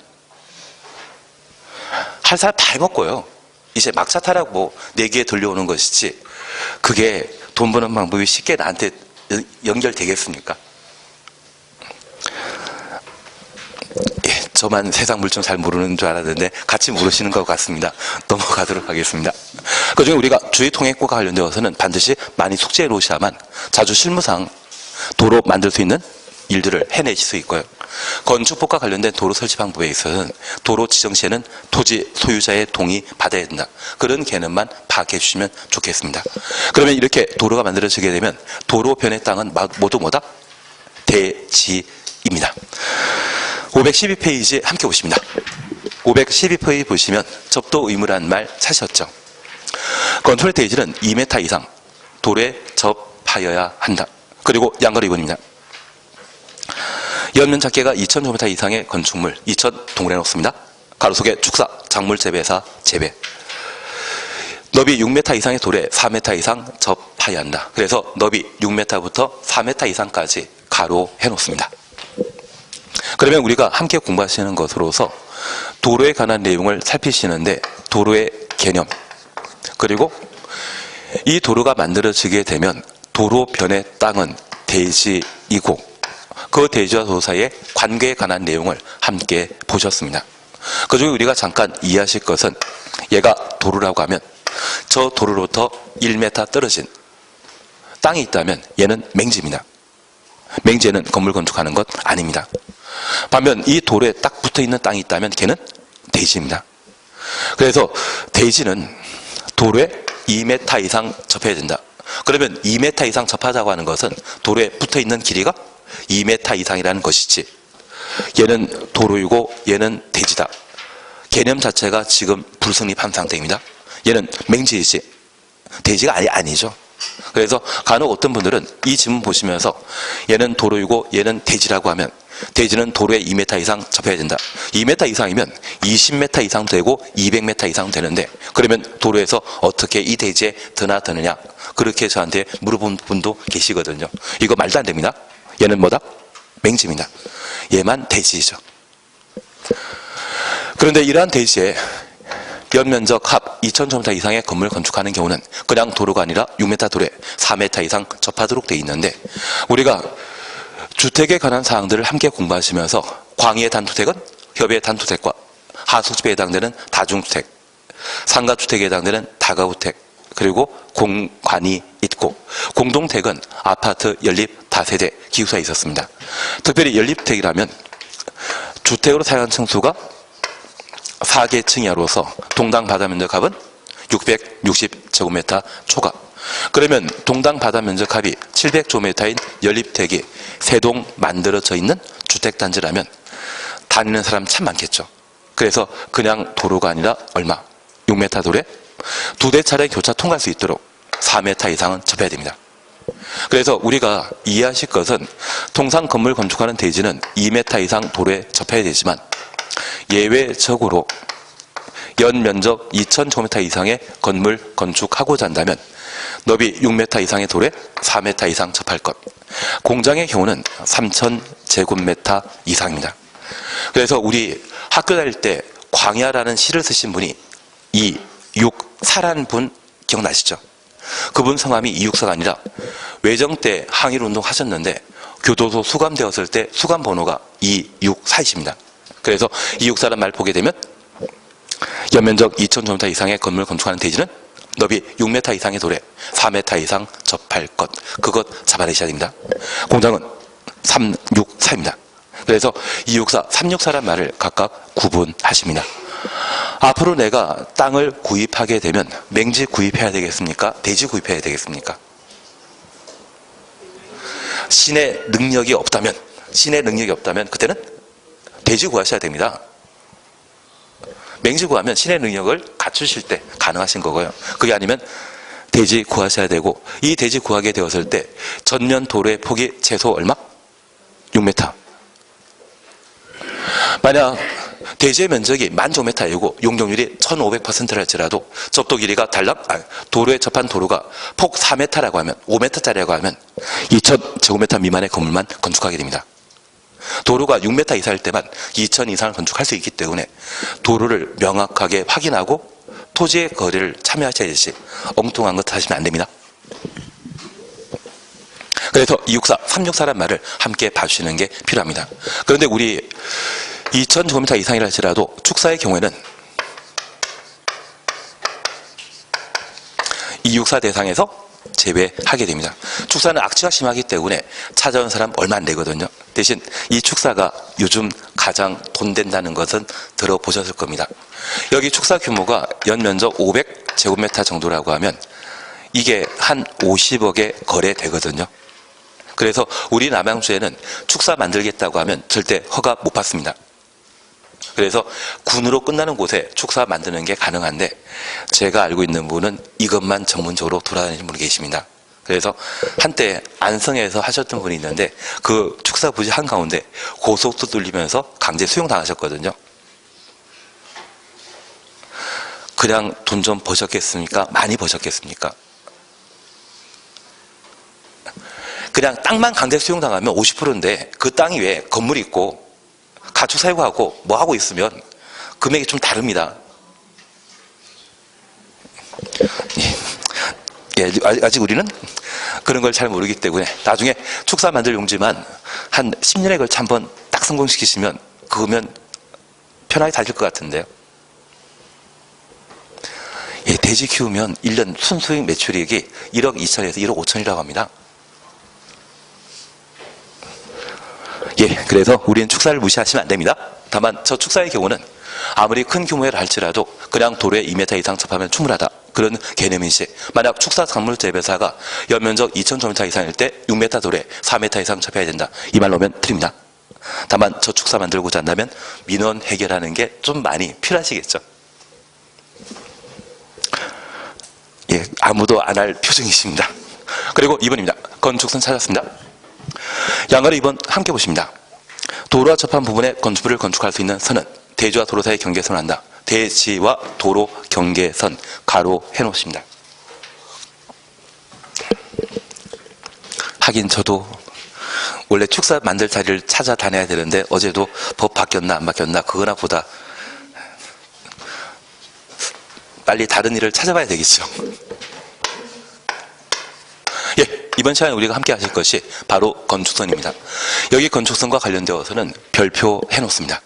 S1: 할 사람 다 해먹고요. 이제 막차 타라고 내 귀에 들려오는 것이지 그게 돈 버는 방법이 쉽게 나한테 연결되겠습니까? 예, 저만 세상 물정 잘 모르는 줄 알았는데 같이 모르시는 것 같습니다. 넘어가도록 하겠습니다. 그중에 우리가 주의통행권과 관련되어서는 반드시 많이 숙지해 놓으셔야만 자주 실무상 도로 만들 수 있는 일들을 해내실 수 있고요. 건축법과 관련된 도로 설치 방법에 있어서는 도로 지정 시에는 토지 소유자의 동의 받아야 된다. 그런 개념만 파악해 주시면 좋겠습니다. 그러면 이렇게 도로가 만들어지게 되면 도로변의 땅은 모두 뭐다? 대지입니다. 512페이지 함께 보십니다. 512페이지 보시면 접도 의무라는 말 찾으셨죠? 건설 대지는 2m 이상 도로에 접하여야 한다. 그리고 양거리 2번입니다. 연면 작계가 2000제곱미터 이상의 건축물 2000 동그래 놓습니다. 가로 속에 축사, 작물 재배사, 재배. 너비 6m 이상의 돌에 4m 이상 접하여야 한다. 그래서 너비 6m부터 4m 이상까지 가로 해놓습니다. 그러면 우리가 함께 공부하시는 것으로서 도로에 관한 내용을 살피시는데 도로의 개념 그리고 이 도로가 만들어지게 되면 도로변의 땅은 대지이고 그 대지와 도로 사이의 관계에 관한 내용을 함께 보셨습니다. 그중에 우리가 잠깐 이해하실 것은 얘가 도로라고 하면 저 도로로부터 1m 떨어진 땅이 있다면 얘는 맹지입니다. 맹지에는 건물 건축하는 것 아닙니다. 반면 이 도로에 딱 붙어있는 땅이 있다면 걔는 대지입니다. 그래서 대지는 도로에 2m 이상 접해야 된다. 그러면 2m 이상 접하자고 하는 것은 도로에 붙어있는 길이가 2m 이상이라는 것이지 얘는 도로이고 얘는 대지다. 개념 자체가 지금 불성립한 상태입니다. 얘는 맹지이지 대지가 아니죠. 그래서 간혹 어떤 분들은 이 지문 보시면서 얘는 도로이고 얘는 대지라고 하면 대지는 도로에 2m 이상 접해야 된다. 2m 이상이면 20m 이상 되고 200m 이상 되는데 그러면 도로에서 어떻게 이 대지에 드나 드느냐 그렇게 저한테 물어본 분도 계시거든요. 이거 말도 안 됩니다. 얘는 뭐다? 맹지입니다. 얘만 대지이죠. 그런데 이러한 대지에 연면적 합 2000제곱미터 이상의 건물 건축하는 경우는 그냥 도로가 아니라 6m 도로에 4m 이상 접하도록 되어 있는데 우리가 주택에 관한 사항들을 함께 공부하시면서 광의의 단투택은 협의의 단투택과 하수집에 해당되는 다중주택, 상가주택에 해당되는 다가구택, 그리고 공관이 있고 공동택은 아파트, 연립, 다세대, 기숙사에 있었습니다. 특별히 연립택이라면 주택으로 사용한 층수가 4개층 이하로서 동당 바다 면적합은 660제곱미터 초과. 그러면 동당 바다 면적합이 700제곱미터인 연립택이 3동 만들어져 있는 주택단지라면 다니는 사람 참 많겠죠. 그래서 그냥 도로가 아니라 얼마? 6m 도로에 2대 차례 교차 통과할 수 있도록 4m 이상은 접해야 됩니다. 그래서 우리가 이해하실 것은 통상 건물 건축하는 대지는 2m 이상 도로에 접해야 되지만 예외적으로 연면적 2,000제곱미터 이상의 건물 건축하고자 한다면 너비 6m 이상의 돌에 4m 이상 접할 것. 공장의 경우는 3,000제곱미터 이상입니다. 그래서 우리 학교 다닐 때 광야라는 시를 쓰신 분이 이육사라는 분 기억나시죠? 그분 성함이 이육사가 아니라 외정 때 항일운동 하셨는데 교도소 수감되었을 때 수감 번호가 이육사이십니다. 그래서 이육사란 말 보게 되면 연면적 2,000제곱미터 이상의 건물 건축하는 대지는 너비 6m 이상의 돌에 4m 이상 접할 것. 그것 잡아내셔야 됩니다. 공장은 364입니다. 그래서 264, 364란 말을 각각 구분하십니다. 앞으로 내가 땅을 구입하게 되면 맹지 구입해야 되겠습니까? 대지 구입해야 되겠습니까? 신의 능력이 없다면 그때는 대지 구하셔야 됩니다. 맹지 구하면 신의 능력을 갖추실 때 가능하신 거고요. 그게 아니면 대지 구하셔야 되고, 이 대지 구하게 되었을 때 전면 도로의 폭이 최소 얼마? 6m. 만약 대지의 면적이 10,000제곱미터이고 용적률이 1,500%라 할지라도 접도 길이가 도로에 접한 도로가 폭 4m라고 하면, 5m짜리라고 하면 2,000제곱미터 미만의 건물만 건축하게 됩니다. 도로가 6m 이상일 때만 2,000 이상을 건축할 수 있기 때문에 도로를 명확하게 확인하고 토지의 거래를 참여하셔야지 엉뚱한 것 하시면 안 됩니다. 그래서 264, 364란 말을 함께 봐주시는 게 필요합니다. 그런데 우리 2,000제곱미터 이상이라 할지라도 축사의 경우에는 264 대상에서 제외하게 됩니다. 축사는 악취가 심하기 때문에 찾아온 사람 얼마 안 되거든요. 대신 이 축사가 요즘 가장 돈 된다는 것은 들어보셨을 겁니다. 여기 축사 규모가 연면적 500제곱미터 정도라고 하면 이게 한 50억에 거래되거든요. 그래서 우리 남양주에는 축사 만들겠다고 하면 절대 허가 못 받습니다. 그래서 군으로 끝나는 곳에 축사 만드는 게 가능한데, 제가 알고 있는 분은 이것만 전문적으로 돌아다니는 분이 계십니다. 그래서 한때 안성에서 하셨던 분이 있는데 그 축사 부지 한가운데 고속도 뚫리면서 강제 수용당하셨거든요. 그냥 돈 좀 버셨겠습니까? 많이 버셨겠습니까? 그냥 땅만 강제 수용당하면 50%인데 그 땅이 왜 건물이 있고 가축 사육하고 뭐 하고 있으면 금액이 좀 다릅니다. 예, 아직 우리는 그런 걸 잘 모르기 때문에 나중에 축사 만들 용지만 한 10년에 걸쳐 한번 딱 성공시키시면 그거면 편하게 사실 것 같은데요. 예, 돼지 키우면 1년 순수익 매출이익이 1억 2천에서 1억 5천이라고 합니다. 예, 그래서 우리는 축사를 무시하시면 안 됩니다. 다만 저 축사의 경우는 아무리 큰 규모라 할지라도 그냥 도로에 2m 이상 접하면 충분하다. 그런 개념이시, 만약 축사 작물 재배사가 연면적 2,000제곱미터 이상일 때 6m 돌에 4m 이상 접해야 된다. 이 말 오면 드립니다. 다만 저 축사 만들고자 한다면 민원 해결하는 게 좀 많이 필요하시겠죠. 예, 아무도 안 할 표정이십니다. 그리고 2번입니다. 건축선 찾았습니다. 양아래 2번 함께 보십니다. 도로와 접한 부분에 건축물을 건축할 수 있는 선은 대지와 도로 사이의 경계선을 한다. 대지와 도로 경계선 가로 해놓습니다. 하긴 저도 원래 축사 만들 자리를 찾아다녀야 되는데 어제도 법 바뀌었나 안 바뀌었나 그거나 보다 빨리 다른 일을 찾아봐야 되겠죠. 예, 이번 시간에 우리가 함께 하실 것이 바로 건축선입니다. 여기 건축선과 관련되어서는 별표 해놓습니다.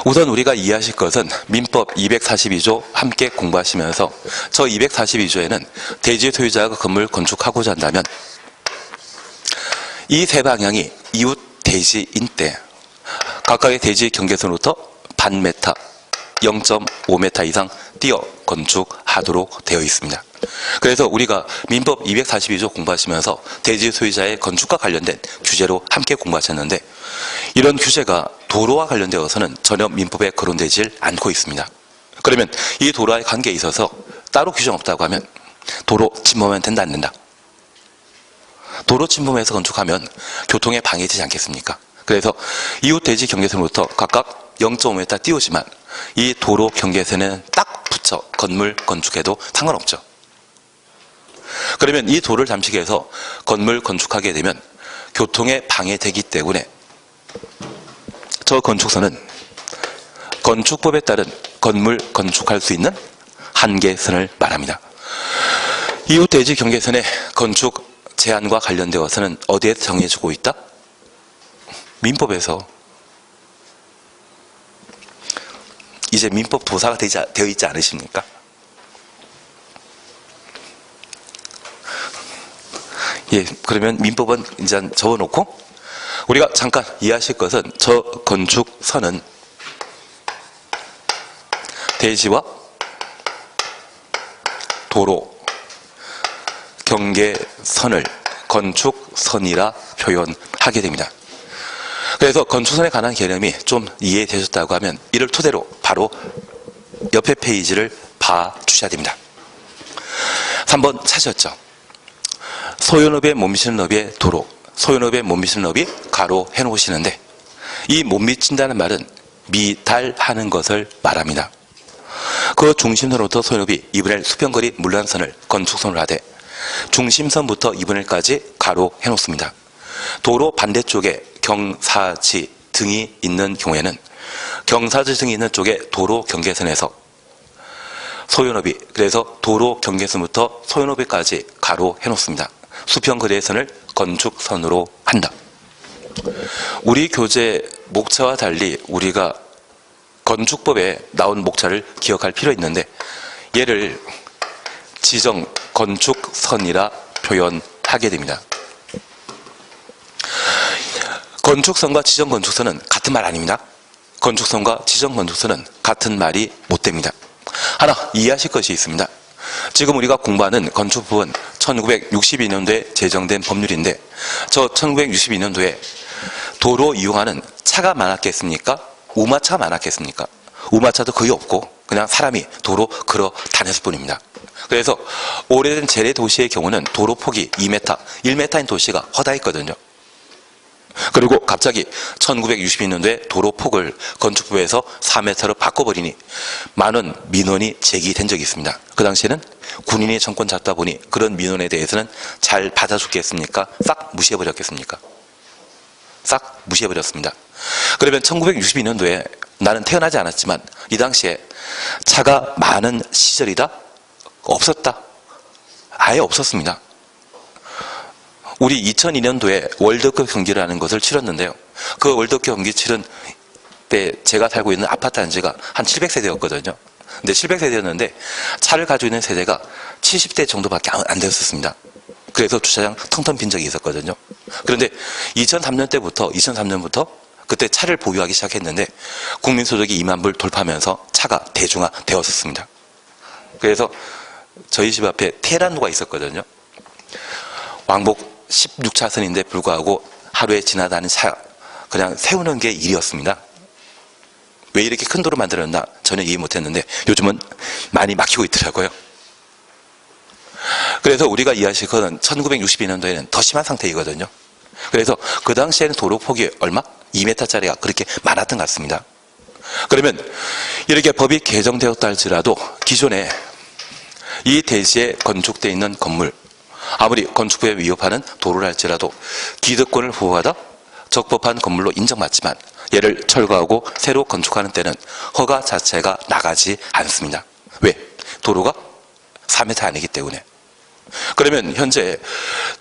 S1: 우선 우리가 이해하실 것은 민법 242조 함께 공부하시면서 저 242조에는 대지 소유자가 건물 건축하고자 한다면 이 세 방향이 이웃 대지인 때 각각의 대지 경계선으로부터 반 메타 0.5m 이상 띄어 건축하도록 되어 있습니다. 그래서 우리가 민법 242조 공부하시면서 대지 소유자의 건축과 관련된 규제로 함께 공부하셨는데 이런 규제가 도로와 관련되어서는 전혀 민법에 거론되질 않고 있습니다. 그러면 이 도로와의 관계에 있어서 따로 규정 없다고 하면 도로 침범하면 된다 안 된다? 도로 침범해서 건축하면 교통에 방해되지 않겠습니까? 그래서 이웃 대지 경계선부터 각각 0.5m 띄우지만 이 도로 경계선에는 딱 붙여 건물 건축해도 상관없죠. 그러면 이 도를 잠식해서 건물 건축하게 되면 교통에 방해되기 때문에 저 건축선은 건축법에 따른 건물 건축할 수 있는 한계선을 말합니다. 이웃 대지 경계선의 건축 제한과 관련되어서는 어디에서 정해지고 있다? 민법에서. 이제 민법 도사가 되어 있지 않으십니까? 예, 그러면 민법은 이제 적어놓고 우리가 잠깐 이해하실 것은 저 건축선은 대지와 도로, 경계선을 건축선이라 표현하게 됩니다. 그래서 건축선에 관한 개념이 좀 이해되셨다고 하면 이를 토대로 바로 옆에 페이지를 봐주셔야 됩니다. 3번 찾으셨죠? 소유업에 못 미치는 업의 도로, 소유업에 못 미치는 업이 가로 해놓으시는데 이 못 미친다는 말은 미달하는 것을 말합니다. 그 중심선으로부터 소유업이 2분의 1 수평거리 물란선을 건축선으로 하되 중심선부터 2분의 1까지 가로 해놓습니다. 도로 반대쪽에 경사지 등이 있는 경우에는 경사지 등이 있는 쪽에 도로 경계선에서 소유업이 그래서 도로 경계선부터 소유업에까지 가로 해놓습니다. 수평거리의 선을 건축선으로 한다. 우리 교재 목차와 달리 우리가 건축법에 나온 목차를 기억할 필요 있는데 얘를 지정 건축선이라 표현하게 됩니다. 건축선과 지정 건축선은 같은 말 아닙니다. 건축선과 지정 건축선은 같은 말이 못 됩니다. 하나 이해하실 것이 있습니다. 지금 우리가 공부하는 건축법은 1962년도에 제정된 법률인데 저 1962년도에 도로 이용하는 차가 많았겠습니까? 우마차가 많았겠습니까? 우마차도 거의 없고 그냥 사람이 도로 걸어 다녔을 뿐입니다. 그래서 오래된 재래 도시의 경우는 도로 폭이 2m, 1m인 도시가 허다했거든요. 그리고 갑자기 1962년도에 도로 폭을 건축법에서 4m로 바꿔버리니 많은 민원이 제기된 적이 있습니다. 그 당시에는 군인이 정권 잡다 보니 그런 민원에 대해서는 잘 받아줬겠습니까? 싹 무시해버렸겠습니까? 싹 무시해버렸습니다. 그러면 1962년도에 나는 태어나지 않았지만 이 당시에 차가 많은 시절이다? 없었다? 아예 없었습니다. 우리 2002년도에 월드컵 경기라는 것을 치렀는데요. 그 월드컵 경기 치른 때 제가 살고 있는 아파트 단지가 한 700세대였거든요. 근데 700세대였는데 차를 가지고 있는 세대가 70대 정도밖에 안 되었습니다. 그래서 주차장 텅텅 빈 적이 있었거든요. 그런데 2003년부터 그때 차를 보유하기 시작했는데 국민소득이 2만 불 돌파하면서 차가 대중화되었습니다. 그래서 저희 집 앞에 테란로가 있었거든요. 왕복 16차선인데 불구하고 하루에 지나다니는 차 그냥 세우는 게 일이었습니다. 왜 이렇게 큰 도로 만들었나 전혀 이해 못했는데 요즘은 많이 막히고 있더라고요. 그래서 우리가 이해하실 것은 1962년도에는 더 심한 상태이거든요. 그래서 그 당시에는 도로 폭이 얼마? 2m짜리가 그렇게 많았던 것 같습니다. 그러면 이렇게 법이 개정되었다 할지라도 기존에 이 대지에 건축되어 있는 건물 아무리 건축법에 위협하는 도로를 할지라도 기득권을 보호하다 적법한 건물로 인정받지만 얘를 철거하고 새로 건축하는 때는 허가 자체가 나가지 않습니다. 왜? 도로가 4m 아니기 때문에. 그러면 현재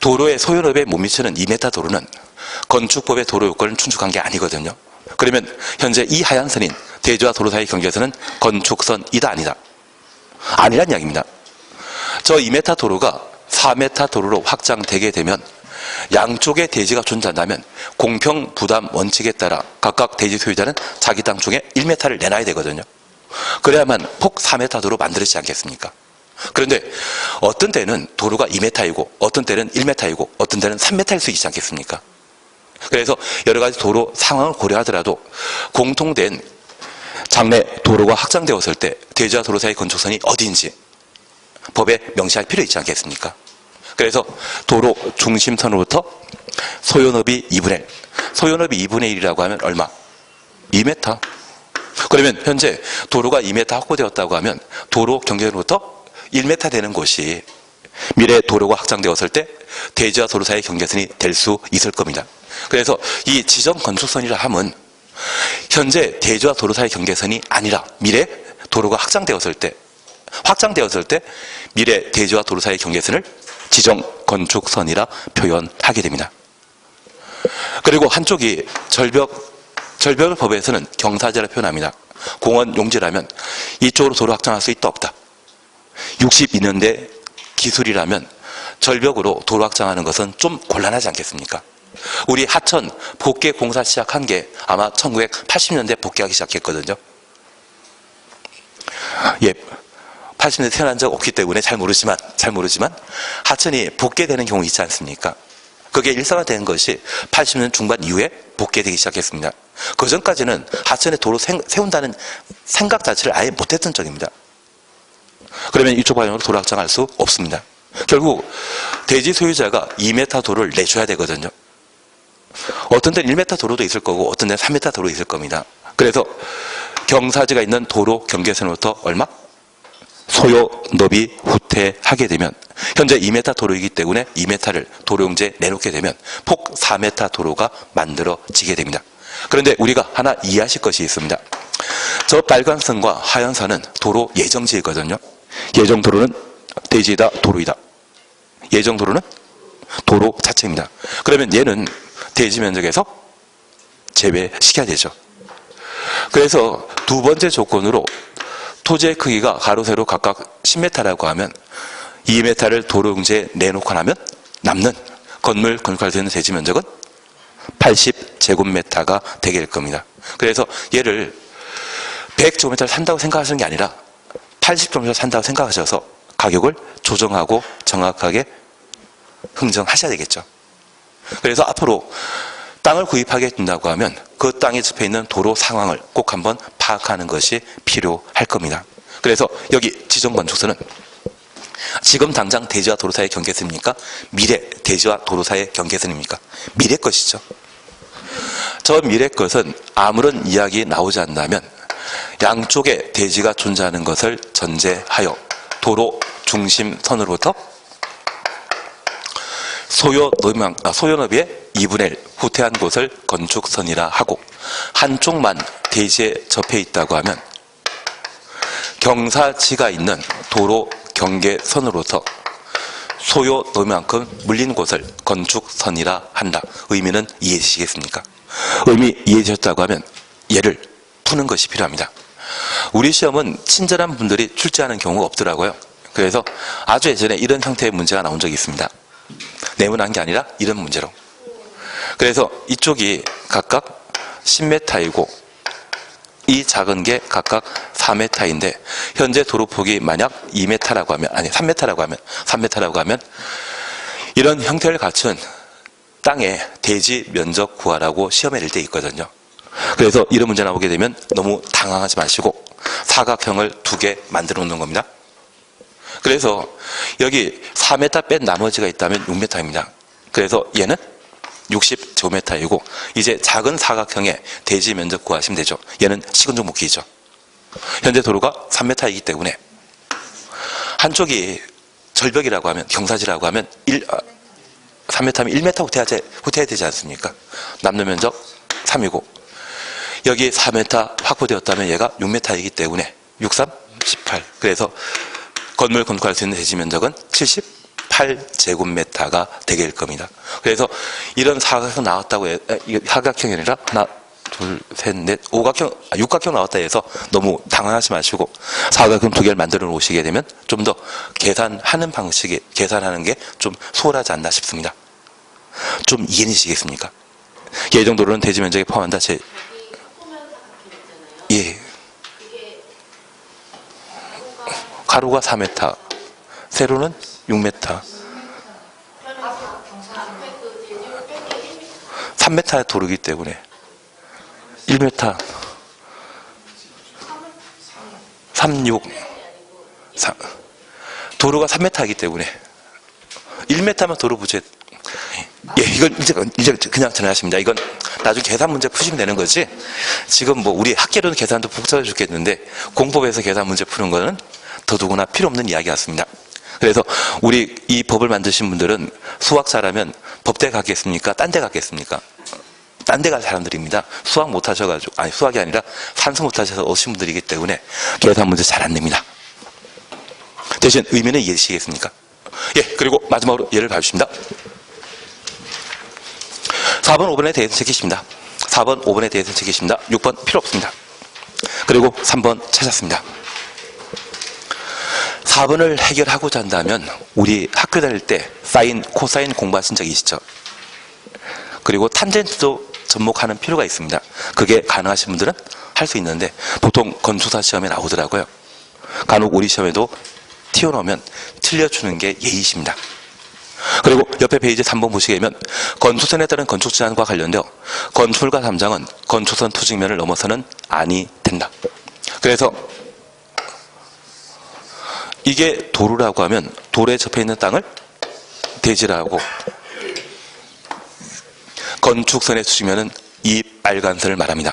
S1: 도로의 소유업에 못 미치는 2m 도로는 건축법의 도로 요건을 충족한 게 아니거든요. 그러면 현재 이 하얀 선인 대지와 도로 사이 경계선은 건축선이다 아니다? 아니란 이야기입니다. 저 2m 도로가 4m 도로로 확장되게 되면 양쪽에 대지가 존재한다면 공평 부담 원칙에 따라 각각 대지 소유자는 자기 땅 중에 1m를 내놔야 되거든요. 그래야만 폭 4m 도로 만들어지지 않겠습니까? 그런데 어떤 때는 도로가 2m이고 어떤 때는 1m이고 어떤 때는 3m일 수 있지 않겠습니까? 그래서 여러 가지 도로 상황을 고려하더라도 공통된 장래 도로가 확장되었을 때 대지와 도로 사이 건축선이 어디인지 법에 명시할 필요 있지 않겠습니까? 그래서 도로 중심선으로부터 소요너비 2분의 1. 소요너비 2분의 1이라고 하면 얼마? 2m. 그러면 현재 도로가 2m 확보되었다고 하면 도로 경계선으로부터 1m 되는 곳이 미래 도로가 확장되었을 때 대지와 도로 사이의 경계선이 될 수 있을 겁니다. 그래서 이 지정 건축선이라 함은 현재 대지와 도로 사이의 경계선이 아니라 미래 도로가 확장되었을 때 미래 대지와 도로 사이의 경계선을 지정 건축선이라 표현하게 됩니다. 그리고 한쪽이 절벽을 법에서는 경사지라 표현합니다. 공원 용지라면 이쪽으로 도로 확장할 수 있다 없다. 62년대 기술이라면 절벽으로 도로 확장하는 것은 좀 곤란하지 않겠습니까? 우리 하천 복개 공사 시작한 게 아마 1980년대 복개하기 시작했거든요. 예, 80년대 태어난 적 없기 때문에 잘 모르지만 하천이 복개되는 경우 있지 않습니까? 그게 일상화된 것이 80년 중반 이후에 복개되기 시작했습니다. 그 전까지는 하천에 도로 세운다는 생각 자체를 아예 못했던 적입니다. 그러면 이쪽 방향으로 도로 확장할 수 없습니다. 결국 대지 소유자가 2m 도로를 내줘야 되거든요. 어떤 데는 1m 도로도 있을 거고 어떤 데는 3m 도로 있을 겁니다. 그래서 경사지가 있는 도로 경계선으로부터 얼마? 소요 너비 후퇴하게 되면 현재 2m 도로이기 때문에 2m를 도로용지에 내놓게 되면 폭 4m 도로가 만들어지게 됩니다. 그런데 우리가 하나 이해하실 것이 있습니다. 저 빨간 선과 하얀 선은 도로 예정지이거든요. 예정도로는 대지이다 도로이다. 예정도로는 도로 자체입니다. 그러면 얘는 대지 면적에서 제외시켜야 되죠. 그래서 두 번째 조건으로 토지의 크기가 가로 세로 각각 10m라고 하면 2m를 도로용지에 내놓고 나면 남는 건물 건축할 수 있는 대지 면적은 80제곱미터가 되게 될 겁니다. 그래서 얘를 100제곱미터를 산다고 생각하시는 게 아니라 80제곱미터를 산다고 생각하셔서 가격을 조정하고 정확하게 흥정하셔야 되겠죠. 그래서 앞으로 땅을 구입하게 된다고 하면 그 땅에 접해있는 도로 상황을 꼭 한번 파악하는 것이 필요할 겁니다. 그래서 여기 지정건축선은 지금 당장 대지와 도로 사이의 경계선입니까? 미래 대지와 도로 사이의 경계선입니까? 미래 것이죠. 저 미래 것은 아무런 이야기 나오지 않는다면 양쪽에 대지가 존재하는 것을 전제하여 도로 중심선으로부터 소요너비의 2분의 1 후퇴한 곳을 건축선이라 하고 한쪽만 대지에 접해 있다고 하면 경사지가 있는 도로 경계선으로부터 소요너비만큼 물린 곳을 건축선이라 한다. 의미는 이해되시겠습니까? 의미 이해되셨다고 하면 얘를 푸는 것이 필요합니다. 우리 시험은 친절한 분들이 출제하는 경우가 없더라고요. 그래서 아주 예전에 이런 형태의 문제가 나온 적이 있습니다. 네모난 게 아니라 이런 문제로. 그래서 이쪽이 각각 10m이고 이 작은 게 각각 4m인데 현재 도로폭이 만약 2m라고 하면 아니 3m라고 하면 이런 형태를 갖춘 땅의 대지 면적 구하라고 시험에 낼 때 있거든요. 그래서 이런 문제 나오게 되면 너무 당황하지 마시고 사각형을 2개 만들어 놓는 겁니다. 그래서 여기 4m 뺀 나머지가 있다면 6m입니다. 그래서 얘는 60제곱미터이고 이제 작은 사각형의 대지 면적 구하시면 되죠. 얘는 시군종목기이죠. 현재 도로가 3m이기 때문에 한쪽이 절벽이라고 하면 경사지라고 하면 3m면 1m 후퇴해야 되지 않습니까? 남는 면적 3이고 여기 4m 확보되었다면 얘가 6m이기 때문에 6, 3, 18 그래서 건물 건축할 수 있는 대지 면적은 78제곱미터가 되게 될 겁니다. 그래서 이런 사각형 나왔다고 사각형이 아니라 하나, 둘, 셋, 넷, 육각형 나왔다 해서 너무 당황하지 마시고 사각형 2개를 만들어 놓으시게 되면 좀 더 계산하는 게 좀 수월하지 않나 싶습니다. 좀 이해되시겠습니까? 이 정도로는 대지 면적에 포함한다. 예. 가로가 4m, 세로는 6m. 3m 도로이기 때문에 1m 36 도로가 3m이기 때문에 1m면 도로 부재 예, 이건 이제 그냥 전화하십니다. 이건 나중에 계산 문제 푸시면 되는 거지. 지금 뭐 우리 학계로는 계산도 복잡해 죽겠는데 공법에서 계산 문제 푸는 거는 더더구나 필요 없는 이야기 같습니다. 그래서 우리 이 법을 만드신 분들은 수학 잘하면 법대 갔겠습니까? 딴 데 갔겠습니까? 딴 데 갈 사람들입니다. 수학 못 하셔가지고, 아니, 수학이 아니라 산수 못 하셔서 오신 분들이기 때문에 계산 문제 잘 안 냅니다. 대신 의미는 이해되시겠습니까? 예, 그리고 마지막으로 예를 봐주십니다. 4번, 5번에 대해서 체크십니다. 4번, 5번에 대해서 체크십니다. 6번 필요 없습니다. 그리고 3번 찾았습니다. 4번을 해결하고자 한다면 우리 학교 다닐 때 사인, 코사인 공부하신 적 있으시죠? 그리고 탄젠트도 접목하는 필요가 있습니다. 그게 가능하신 분들은 할 수 있는데 보통 건축사 시험에 나오더라고요. 간혹 우리 시험에도 튀어나오면 틀려주는 게 예의십니다. 그리고 옆에 페이지 3번 보시게 되면 건축선에 따른 건축 제한과 관련되어 건축물과 담장은 건축선 투직면을 넘어서는 아니 된다. 그래서 이게 도로라고 하면 도로에 접해 있는 땅을 대지라고, 건축선의 투직면은 이 빨간 선을 말합니다.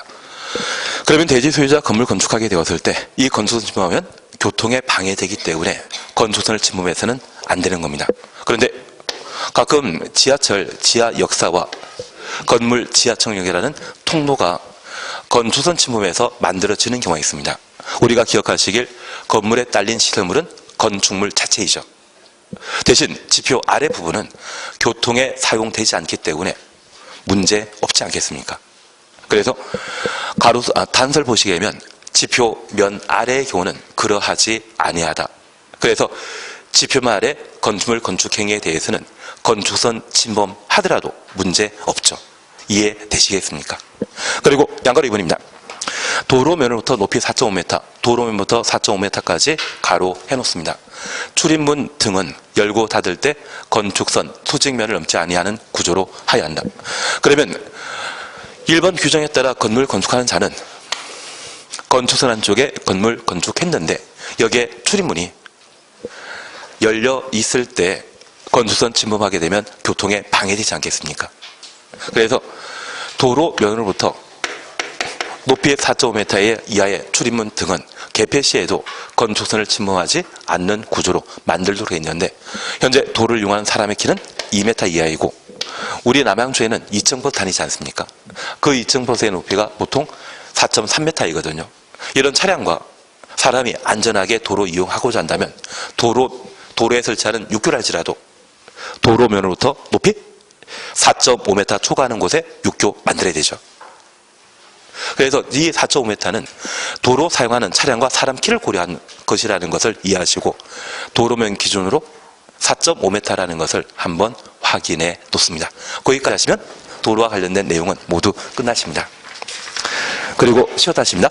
S1: 그러면 대지 소유자 건물 건축하게 되었을 때 이 건축선 침범하면 교통에 방해되기 때문에 건축선을 침범해서는 안 되는 겁니다. 그런데 가끔 지하철, 지하 역사와 건물 지하청력이라는 통로가 건축선 침범해서 만들어지는 경우가 있습니다. 우리가 기억하시길 건물에 딸린 시설물은 건축물 자체이죠. 대신 지표 아래 부분은 교통에 사용되지 않기 때문에 문제 없지 않겠습니까? 그래서 단설 보시게 되면 지표 면 아래의 경우는 그러하지 아니하다. 그래서 지표면 아래 건축물 건축 행위에 대해서는 건축선 침범하더라도 문제 없죠. 이해되시겠습니까? 그리고 양가로 2번입니다. 도로면으로부터 높이 4.5m, 도로면부터 4.5m까지 가로 해놓습니다. 출입문 등은 열고 닫을 때 건축선 수직면을 넘지 아니하는 구조로 하여야 한다. 그러면 1번 규정에 따라 건물 건축하는 자는 건축선 안쪽에 건물 건축했는데 여기에 출입문이 열려 있을 때 건축선 침범하게 되면 교통에 방해되지 않겠습니까? 그래서 도로면으로부터 높이 4.5m 이하의 출입문 등은 개폐 시에도 건축선을 침범하지 않는 구조로 만들도록 했는데 현재 도로를 이용하는 사람의 키는 2m 이하이고 우리 남양주에는 2층버스 다니지 않습니까? 그 2층버스의 높이가 보통 4.3m이거든요. 이런 차량과 사람이 안전하게 도로 이용하고자 한다면 도로에 설치하는 육교를 할지라도 도로면으로부터 높이 4.5m 초과하는 곳에 육교 만들어야 되죠. 그래서 이 4.5m는 도로 사용하는 차량과 사람 키를 고려한 것이라는 것을 이해하시고 도로면 기준으로 4.5m라는 것을 한번 확인해 놓습니다. 거기까지 하시면 도로와 관련된 내용은 모두 끝나십니다. 그리고 쉬었다 하십니다.